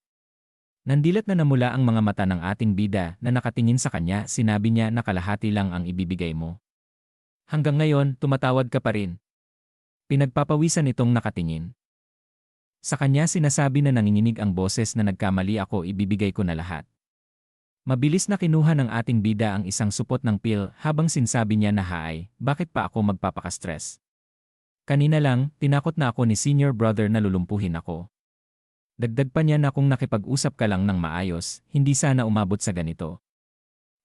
Speaker 1: Nandilat na namula ang mga mata ng ating bida na nakatingin sa kanya, sinabi niya na kalahati lang ang ibibigay mo. Hanggang ngayon, tumatawad ka pa rin. Pinagpapawisan itong nakatingin. Sa kanya sinasabi na nanginginig ang boses na nagkamali ako, ibibigay ko na lahat. Mabilis na kinuha ng ating bida ang isang supot ng pill habang sinsabi niya na haay, bakit pa ako magpapaka-stress? Kanina lang, tinakot na ako ni senior brother na lulumpuhin ako. Dagdag pa niya na kung nakipag-usap ka lang ng maayos, hindi sana umabot sa ganito.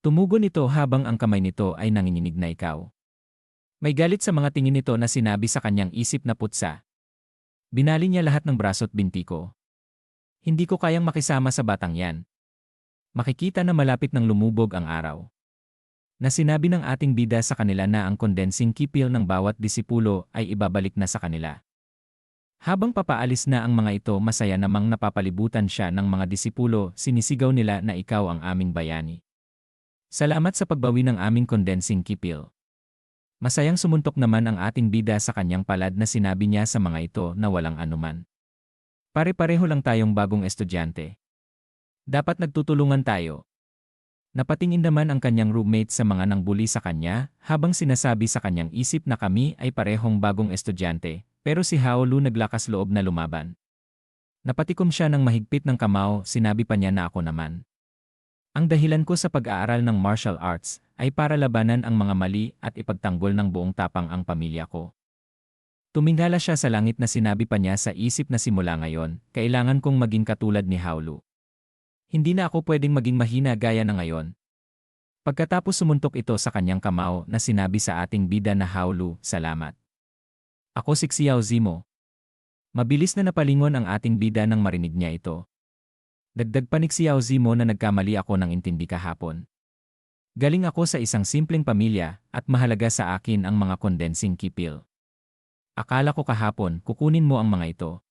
Speaker 1: Tumugon ito habang ang kamay nito ay nanginginig na ikaw. May galit sa mga tingin nito na sinabi sa kanyang isip na putsa. Binali niya lahat ng braso't binti ko. Hindi ko kayang makisama sa batang yan. Makikita na malapit nang lumubog ang araw. Na sinabi ng ating bida sa kanila na ang condensing kipil ng bawat disipulo ay ibabalik na sa kanila. Habang papaalis na ang mga ito, masaya namang napapalibutan siya ng mga disipulo, sinisigaw nila na ikaw ang aming bayani. Salamat sa pagbawi ng aming condensing kipil. Masayang sumuntok naman ang ating bida sa kanyang palad na sinabi niya sa mga ito na walang anuman. Pare-pareho lang tayong bagong estudyante. Dapat nagtutulungan tayo. Napatingin naman ang kanyang roommate sa mga nangbuli sa kanya habang sinasabi sa kanyang isip na kami ay parehong bagong estudyante, pero si Haolu naglakas loob na lumaban. Napatikom siya ng mahigpit ng kamao, sinabi pa niya na ako naman. Ang dahilan ko sa pag-aaral ng martial arts ay para labanan ang mga mali at ipagtanggol ng buong tapang ang pamilya ko. Tumingala siya sa langit na sinabi pa niya sa isip na simula ngayon, kailangan kong maging katulad ni Haolu. Hindi na ako pwedeng maging mahina gaya na ngayon. Pagkatapos sumuntok ito sa kanyang kamao na sinabi sa ating bida na Haolu, salamat. Ako si Xiao Zimo. Mabilis na napalingon ang ating bida nang marinig niya ito. Dagdag pa ni Xiao Zimo na nagkamali ako ng intindi kahapon. Galing ako sa isang simpleng pamilya at mahalaga sa akin ang mga condensing kipil. Akala ko kahapon kukunin mo ang mga ito.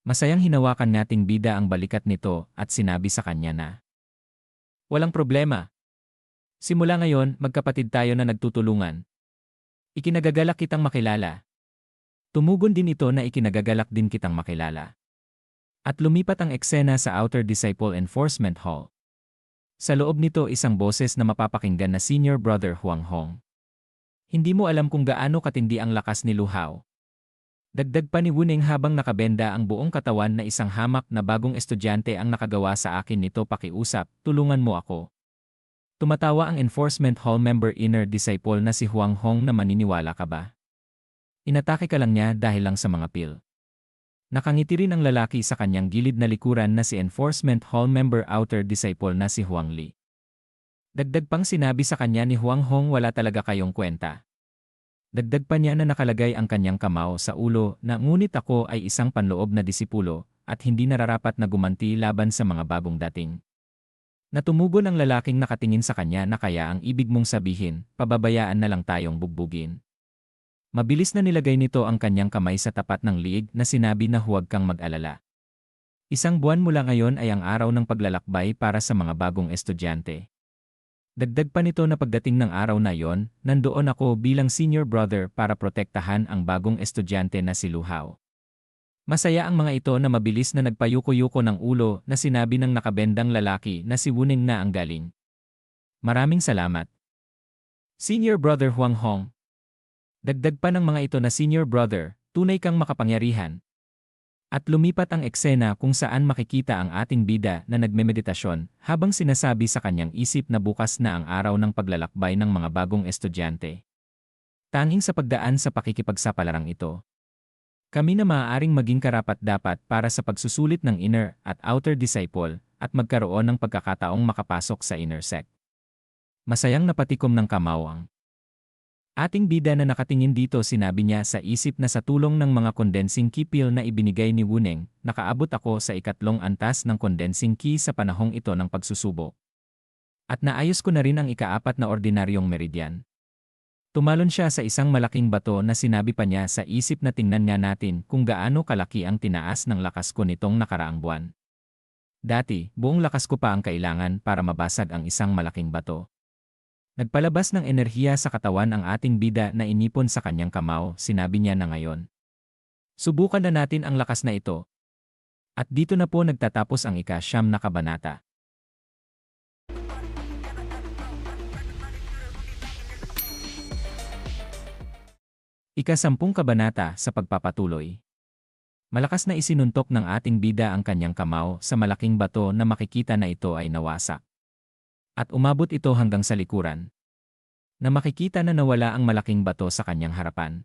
Speaker 1: Masayang hinawakan nating bida ang balikat nito at sinabi sa kanya na, walang problema. Simula ngayon, magkapatid tayo na nagtutulungan. Ikinagagalak kitang makilala. Tumugon din ito na ikinagagalak din kitang makilala. At lumipat ang eksena sa Outer Disciple Enforcement Hall. Sa loob nito isang boses na mapapakinggan na senior brother Huang Hong. Hindi mo alam kung gaano katindi ang lakas ni Lu Hao. Dagdag pa ni Wuning habang nakabenda ang buong katawan na isang hamak na bagong estudyante ang nakagawa sa akin nito, pakiusap, tulungan mo ako. Tumatawa ang Enforcement Hall member inner disciple na si Huang Hong na maniniwala ka ba? Inatake ka lang niya dahil lang sa mga pill. Nakangiti rin ang lalaki sa kanyang gilid na likuran na si Enforcement Hall member outer disciple na si Huang Li. Dagdag pang sinabi sa kanya ni Huang Hong, wala talaga kayong kwenta. Dagdag pa niya na nakalagay ang kanyang kamao sa ulo na ngunit ako ay isang panloob na disipulo at hindi nararapat na gumanti laban sa mga bagong dating. Natumugon ang lalaking nakatingin sa kanya na kaya ang ibig mong sabihin, pababayaan na lang tayong bugbugin. Mabilis na nilagay nito ang kanyang kamay sa tapat ng liig na sinabi na huwag kang mag-alala. Isang buwan mula ngayon ay ang araw ng paglalakbay para sa mga bagong estudyante. Dagdag pa nito na pagdating ng araw na yon, nandoon ako bilang senior brother para protektahan ang bagong estudyante na si Lu Hao. Masaya ang mga ito na mabilis na nagpayuko-yuko ng ulo na sinabi ng nakabendang lalaki na si Wuning na ang galing. Maraming salamat. Senior brother Huang Hong. Dagdag pa ng mga ito na senior brother, tunay kang makapangyarihan. At lumipat ang eksena kung saan makikita ang ating bida na nagmemeditasyon habang sinasabi sa kanyang isip na bukas na ang araw ng paglalakbay ng mga bagong estudyante. Tanging sa pagdaan sa pakikipagsapalaran ito, kami na maaaring maging karapat-dapat para sa pagsusulit ng inner at outer disciple at magkaroon ng pagkakataong makapasok sa inner sect. Masayang napatikom ng kamao ang Ating bida na nakatingin dito, sinabi niya sa isip na sa tulong ng mga condensing key pill na ibinigay ni Wuneng, nakaabot ako sa ikatlong antas ng condensing key sa panahong ito ng pagsusubo. At naayos ko na rin ang ikaapat na ordinaryong meridian. Tumalon siya sa isang malaking bato na sinabi pa niya sa isip na tingnan nga natin kung gaano kalaki ang tinaas ng lakas ko nitong nakaraang buwan. Dati, buong lakas ko pa ang kailangan para mabasag ang isang malaking bato. Nagpalabas ng enerhiya sa katawan ang ating bida na inipon sa kanyang kamao, sinabi niya na ngayon. Subukan na natin ang lakas na ito. At dito na po nagtatapos ang ika-9 na kabanata. Ika-10 kabanata sa pagpapatuloy. Malakas na isinuntok ng ating bida ang kanyang kamao sa malaking bato na makikita na ito ay nawasak. At umabot ito hanggang sa likuran. Na makikita na nawala ang malaking bato sa kanyang harapan.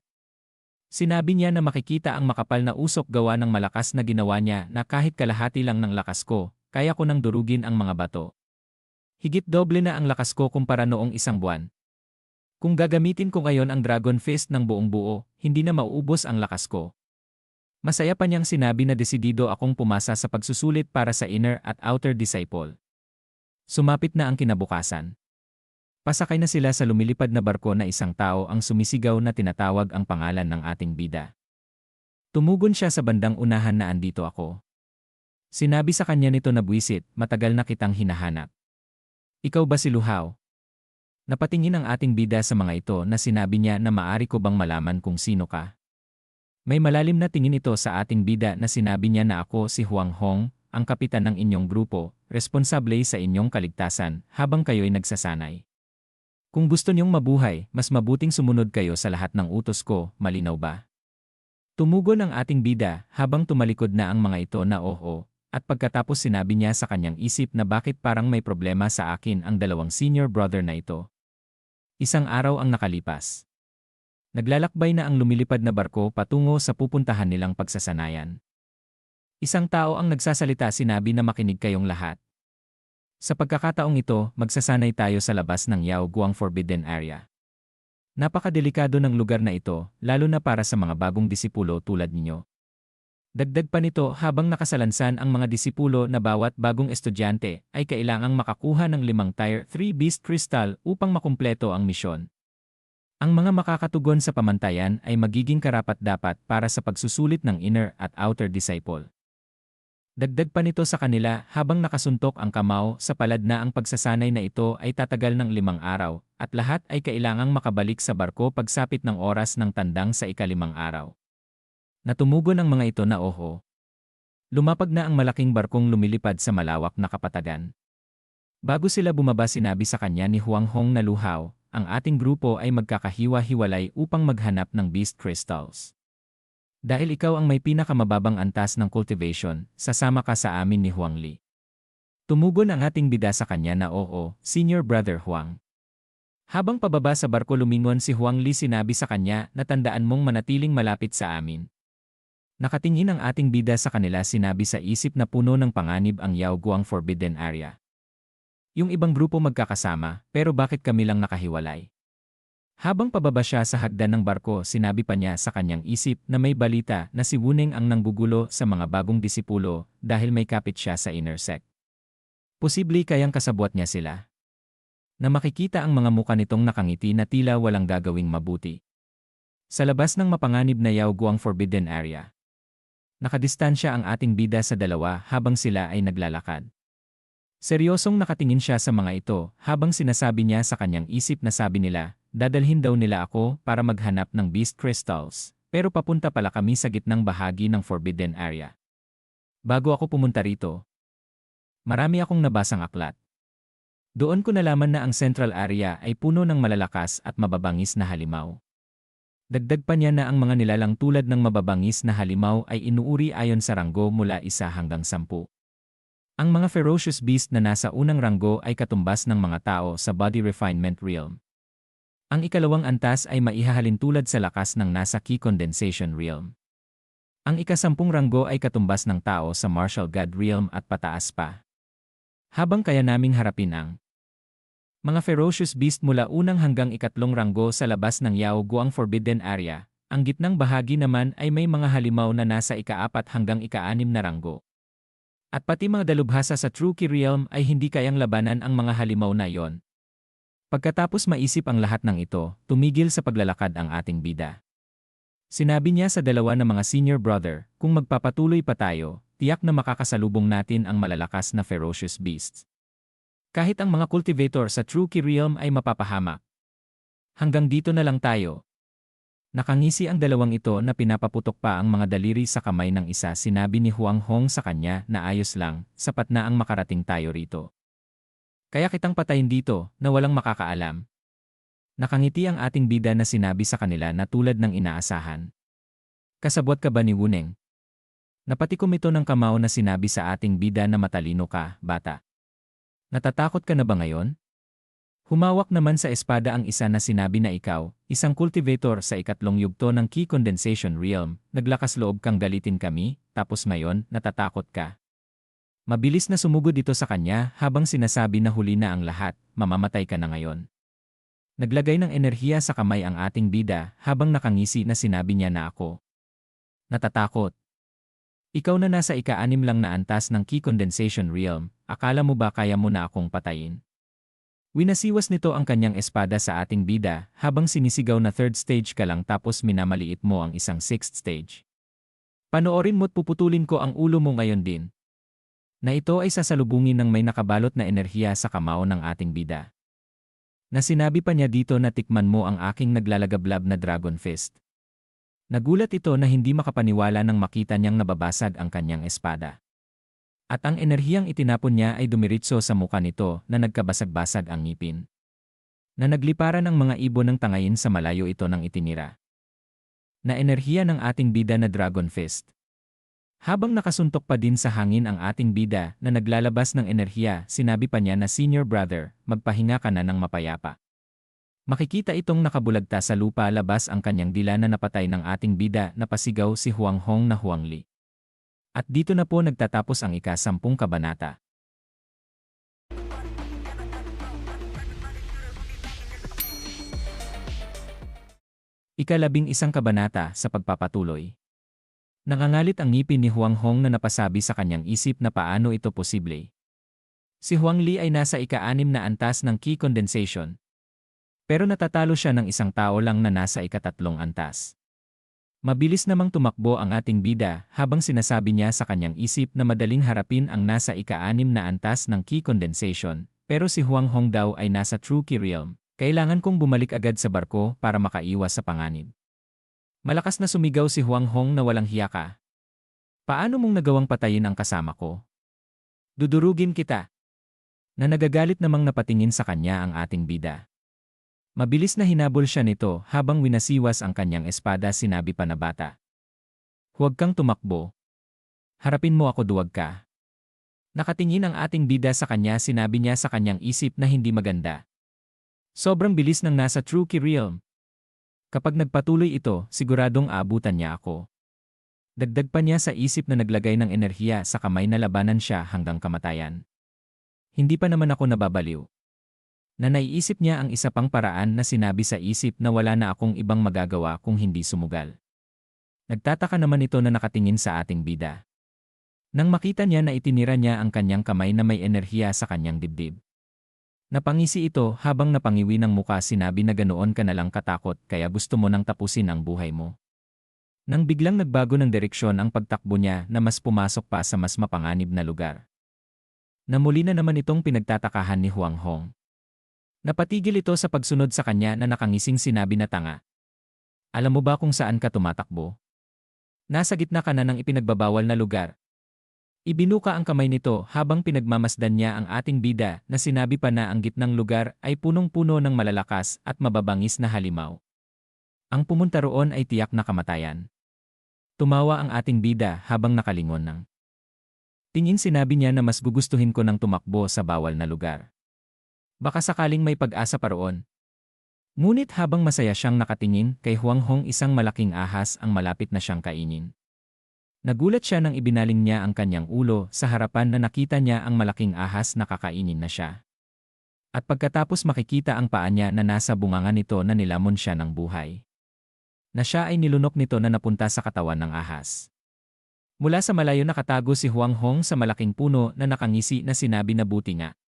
Speaker 1: Sinabi niya na makikita ang makapal na usok gawa ng malakas na ginawa niya na kahit kalahati lang ng lakas ko, kaya ko nang durugin ang mga bato. Higit doble na ang lakas ko kumpara noong isang buwan. Kung gagamitin ko ngayon ang Dragon Fist ng buong buo, hindi na mauubos ang lakas ko. Masaya pa niyang sinabi na desidido akong pumasa sa pagsusulit para sa inner at outer disciple. Sumapit na ang kinabukasan. Pasakay na sila sa lumilipad na barko na isang tao ang sumisigaw na tinatawag ang pangalan ng ating bida. Tumugon siya sa bandang unahan na andito ako. Sinabi sa kanya nito na buwisit, matagal na kitang hinahanap. Ikaw ba si Luhao? Napatingin ang ating bida sa mga ito na sinabi niya na maari ko bang malaman kung sino ka? May malalim na tingin ito sa ating bida na sinabi niya na ako si Huang Hong, ang kapitan ng inyong grupo, responsable sa inyong kaligtasan habang kayo'y nagsasanay. Kung gusto niyong mabuhay, mas mabuting sumunod kayo sa lahat ng utos ko, malinaw ba? Tumugon ang ating bida habang tumalikod na ang mga ito na oo, at pagkatapos sinabi niya sa kanyang isip na bakit parang may problema sa akin ang dalawang senior brother na ito. Isang araw ang nakalipas. Naglalakbay na ang lumilipad na barko patungo sa pupuntahan nilang pagsasanayan. Isang tao ang nagsasalita, sinabi na makinig kayong lahat. Sa pagkakataong ito, magsasanay tayo sa labas ng Yao Guang Forbidden Area. Napakadelikado ng lugar na ito, lalo na para sa mga bagong disipulo tulad ninyo. Dagdag pa nito, habang nakasalansan ang mga disipulo na bawat bagong estudyante ay kailangang makakuha ng 5 Tier 3 Beast Crystal upang makumpleto ang misyon. Ang mga makakatugon sa pamantayan ay magiging karapat-dapat para sa pagsusulit ng inner at outer disciple. Dagdag pa nito sa kanila, habang nakasuntok ang kamao sa palad na ang pagsasanay na ito ay tatagal ng 5 araw, at lahat ay kailangang makabalik sa barko pagsapit ng oras ng tandang sa ika-5 araw. Natumugon ang mga ito na oho. Lumapag na ang malaking barkong lumilipad sa malawak na kapatagan. Bago sila bumaba, sinabi sa kanya ni Huang Hong na Luhao, ang ating grupo ay magkakahiwa-hiwalay upang maghanap ng Beast Crystals. Dahil ikaw ang may pinakamababang antas ng cultivation, sasama ka sa amin ni Huang Li. Tumugon ang ating bida sa kanya na oo, Senior Brother Huang. Habang pababa sa barko lumingon si Huang Li, sinabi sa kanya na tandaan mong manatiling malapit sa amin. Nakatingin ang ating bida sa kanila, sinabi sa isip na puno ng panganib ang Yao Guang Forbidden Area. Yung ibang grupo magkakasama, pero bakit kami lang nakahiwalay? Habang pababa siya sa hagdan ng barko, sinabi pa niya sa kanyang isip na may balita na si Wuneng ang nanggugulo sa mga bagong disipulo dahil may kapit siya sa inner sect. Posible kayang kasabwat niya sila. Na makikita ang mga muka nitong nakangiti na tila walang gagawing mabuti. Sa labas ng mapanganib na Yao Guang Forbidden Area. Nakadistansya ang ating bida sa dalawa habang sila ay naglalakad. Seryosong nakatingin siya sa mga ito habang sinasabi niya sa kanyang isip na sabi nila, dadalhin daw nila ako para maghanap ng Beast Crystals, pero papunta pala kami sa gitnang bahagi ng Forbidden Area. Bago ako pumunta rito, marami akong nabasang aklat. Doon ko nalaman na ang Central Area ay puno ng malalakas at mababangis na halimaw. Dagdag pa niya na ang mga nilalang tulad ng mababangis na halimaw ay inuuri ayon sa ranggo mula 1 hanggang 10. Ang mga ferocious beast na nasa unang ranggo ay katumbas ng mga tao sa body refinement realm. Ang ikalawang antas ay maihahalin tulad sa lakas ng nasa key condensation realm. Ang ika-10 ranggo ay katumbas ng tao sa martial god realm at pataas pa. Habang kaya naming harapin ang Mga ferocious beast mula unang hanggang ikatlong ranggo sa labas ng Yao Guang Forbidden Area. Ang gitnang bahagi naman ay may mga halimaw na nasa ika-4 hanggang ika-6 na ranggo. At pati mga dalubhasa sa True Ki Realm ay hindi kayang labanan ang mga halimaw na yon. Pagkatapos maisip ang lahat ng ito, tumigil sa paglalakad ang ating bida. Sinabi niya sa dalawa na mga senior brother, kung magpapatuloy pa tayo, tiyak na makakasalubong natin ang malalakas na ferocious beasts. Kahit ang mga cultivator sa True Ki Realm ay mapapahamak. Hanggang dito na lang tayo. Nakangisi ang dalawang ito na pinapaputok pa ang mga daliri sa kamay ng isa. Sinabi ni Huang Hong sa kanya na ayos lang, sapat na ang makarating tayo rito. Kaya kitang patayin dito na walang makakaalam. Nakangiti ang ating bida na sinabi sa kanila na tulad ng inaasahan. Kasabwat ka ba ni Wuneng? Napatikom ito ng kamao na sinabi sa ating bida na matalino ka, bata. Natatakot ka na ba ngayon? Humawak naman sa espada ang isa na sinabi na ikaw, isang cultivator sa ikatlong yugto ng Ki Condensation Realm, naglakas loob kang galitin kami, tapos ngayon, natatakot ka. Mabilis na sumugod ito sa kanya habang sinasabi na huli na ang lahat, mamamatay ka na ngayon. Naglagay ng enerhiya sa kamay ang ating bida habang nakangisi na sinabi niya na ako. Natatakot. Ikaw na nasa ika-6 lang na antas ng Ki Condensation Realm, akala mo ba kaya mo na akong patayin? Winasiwas nito ang kanyang espada sa ating bida habang sinisigaw na 3rd stage ka lang tapos minamaliit mo ang isang 6th stage. Panoorin mo't puputulin ko ang ulo mo ngayon din. Na ito ay sasalubungin ng may nakabalot na enerhiya sa kamao ng ating bida. Na sinabi pa niya dito na tikman mo ang aking naglalagablab na Dragon Fist. Nagulat ito na hindi makapaniwala nang makita niyang nababasag ang kanyang espada. At ang enerhiyang itinapon niya ay dumiritso sa muka nito na nagkabasag-basag ang ngipin. Na nagliparan ang mga ibon ng tangayin sa malayo ito nang itinira. Na enerhiya ng ating bida na Dragon Fist. Habang nakasuntok pa din sa hangin ang ating bida na naglalabas ng enerhiya, sinabi pa niya na senior brother, magpahinga ka na ng mapayapa. Makikita itong nakabulagta sa lupa labas ang kanyang dila na napatay ng ating bida na pasigaw si Huang Hong na Huang Li. At dito na po nagtatapos ang ika-10 kabanata. Ika-11 kabanata sa pagpapatuloy. Nangangalit ang ngipin ni Huang Hong na napasabi sa kanyang isip na paano ito posible. Si Huang Li ay nasa ika-6 na antas ng Ki Condensation. Pero natatalo siya ng isang tao lang na nasa ika-3 antas. Mabilis namang tumakbo ang ating bida habang sinasabi niya sa kanyang isip na madaling harapin ang nasa ika-6 na antas ng Ki Condensation. Pero si Huang Hong daw ay nasa True Ki Realm. Kailangan kong bumalik agad sa barko para makaiwas sa panganib. Malakas na sumigaw si Huang Hong na walang hiya ka. Paano mong nagawang patayin ang kasama ko? Dudurugin kita. Na nagagalit namang napatingin sa kanya ang ating bida. Mabilis na hinabol siya nito habang winasiwas ang kanyang espada. Sinabi pa na bata. Huwag kang tumakbo. Harapin mo ako, duwag ka. Nakatingin ang ating bida sa kanya. Sinabi niya sa kanyang isip na hindi maganda. Sobrang bilis ng nasa True Ki Realm. Kapag nagpatuloy ito, siguradong aabutan niya ako. Dagdag pa niya sa isip na naglagay ng enerhiya sa kamay na labanan siya hanggang kamatayan. Hindi pa naman ako nababaliw. Na naiisip niya ang isa pang paraan na sinabi sa isip na wala na akong ibang magagawa kung hindi sumugal. Nagtataka naman ito na nakatingin sa ating bida. Nang makita niya na itinira niya ang kanyang kamay na may enerhiya sa kanyang dibdib. Napangisi ito habang napangiwi ng muka. Sinabi na ganoon ka na lang katakot kaya gusto mo nang tapusin ang buhay mo. Nang biglang nagbago ng direksyon ang pagtakbo niya na mas pumasok pa sa mas mapanganib na lugar. Na muli na naman itong pinagtatakahan ni Huang Hong. Napatigil ito sa pagsunod sa kanya na nakangising. Sinabi na tanga. Alam mo ba kung saan ka tumatakbo? Nasa gitna ka na ng ipinagbabawal na lugar. Ibinuka ang kamay nito habang pinagmamasdan niya ang ating bida na sinabi pa na ang gitnang lugar ay punong-puno ng malalakas at mababangis na halimaw. Ang pumunta roon ay tiyak na kamatayan. Tumawa ang ating bida habang nakalingon ng tingin. Sinabi niya na mas gugustuhin ko ng tumakbo sa bawal na lugar. Baka sakaling may pag-asa pa roon. Ngunit habang masaya siyang nakatingin kay Huang Hong, isang malaking ahas ang malapit na siyang kainin. Nagulat siya nang ibinaling niya ang kanyang ulo sa harapan na nakita niya ang malaking ahas na kakainin na siya. At pagkatapos makikita ang paa niya na nasa bunganga nito na nilamon siya ng buhay. Na siya ay nilunok nito na napunta sa katawan ng ahas. Mula sa malayo nakatago si Huang Hong sa malaking puno na nakangisi na sinabi na buti nga.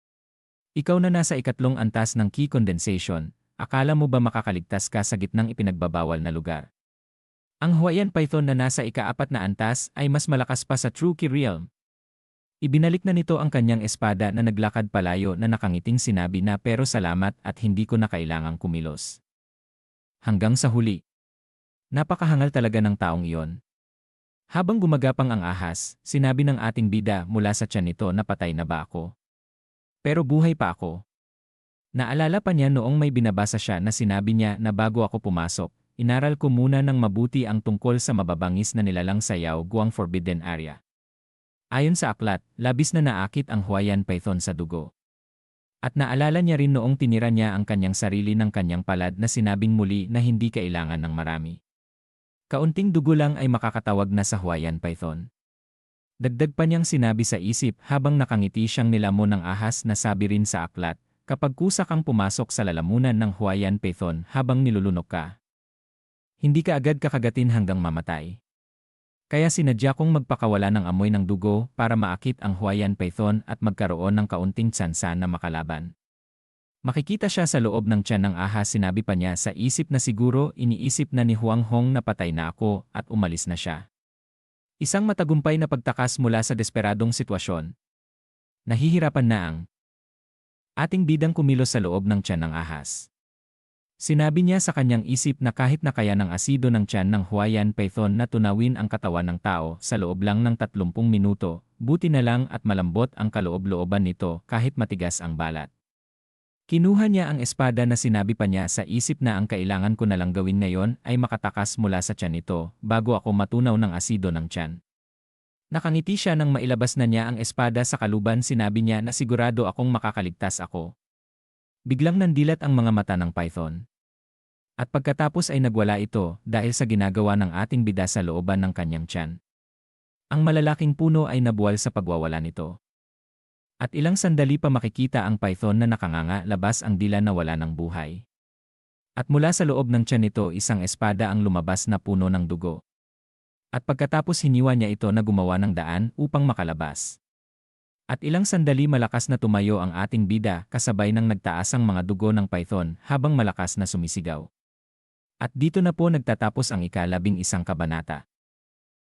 Speaker 1: Ikaw na nasa ikatlong antas ng key condensation, akala mo ba makakaligtas ka sa gitnang ipinagbabawal na lugar? Ang Hawaiian Python na nasa ika-4 na antas ay mas malakas pa sa True Key Realm. Ibinalik na nito ang kanyang espada na naglakad palayo na nakangiting sinabi na pero salamat at hindi ko na kailangang kumilos. Hanggang sa huli. Napakahangal talaga ng taong iyon. Habang gumagapang ang ahas, sinabi ng ating bida mula sa tiyan nito na patay na ba ako? Pero buhay pa ako. Naalala pa niya noong may binabasa siya na sinabi niya na bago ako pumasok, inaral ko muna ng mabuti ang tungkol sa mababangis na nilalang sa Yao Guang Forbidden Area. Ayon sa aklat, labis na naakit ang Hawaiian Python sa dugo. At naalala niya rin noong tinira niya ang kanyang sarili ng kanyang palad na sinabing muli na hindi kailangan ng marami. Kaunting dugo lang ay makakatawag na sa Hawaiian Python. Dagdag pa niyang sinabi sa isip habang nakangiti siyang nilamon ng ahas na sabi rin sa aklat, kapag kusa kang pumasok sa lalamunan ng Hawaiian Python habang nilulunok ka, hindi ka agad kakagatin hanggang mamatay. Kaya sinadya kong magpakawala ng amoy ng dugo para maakit ang Hawaiian Python at magkaroon ng kaunting tsansa na makalaban. Makikita siya sa loob ng tiyan ng ahas, sinabi pa niya sa isip na siguro iniisip na ni Huang Hong na patay na ako at umalis na siya. Isang matagumpay na pagtakas mula sa desperadong sitwasyon. Nahihirapan na ang ating bidang kumilos sa loob ng tiyan ng ahas. Sinabi niya sa kanyang isip na kahit na kaya ng asido ng tiyan ng Hawaiian Python na tunawin ang katawan ng tao sa loob lang ng 30 minuto, buti na lang at malambot ang kaloob-looban nito kahit matigas ang balat. Kinuha niya ang espada na sinabi pa niya sa isip na ang kailangan ko na lang gawin ngayon ay makatakas mula sa tiyan nito bago ako matunaw ng asido ng tiyan. Nakangiti siya nang mailabas na niya ang espada sa kaluban, sinabi niya na sigurado akong makakaligtas ako. Biglang nandilat ang mga mata ng python. At pagkatapos ay nagwala ito dahil sa ginagawa ng ating bida sa looban ng kanyang tiyan. Ang malalaking puno ay nabuwal sa pagwawala nito. At ilang sandali pa makikita ang python na nakanganga labas ang dila na wala ng buhay. At mula sa loob ng tiyan nito isang espada ang lumabas na puno ng dugo. At pagkatapos hiniwa niya ito na gumawa ng daan upang makalabas. At ilang sandali malakas na tumayo ang ating bida kasabay ng nagtaas ang mga dugo ng python habang malakas na sumisigaw. At dito na po nagtatapos ang ika-11 kabanata.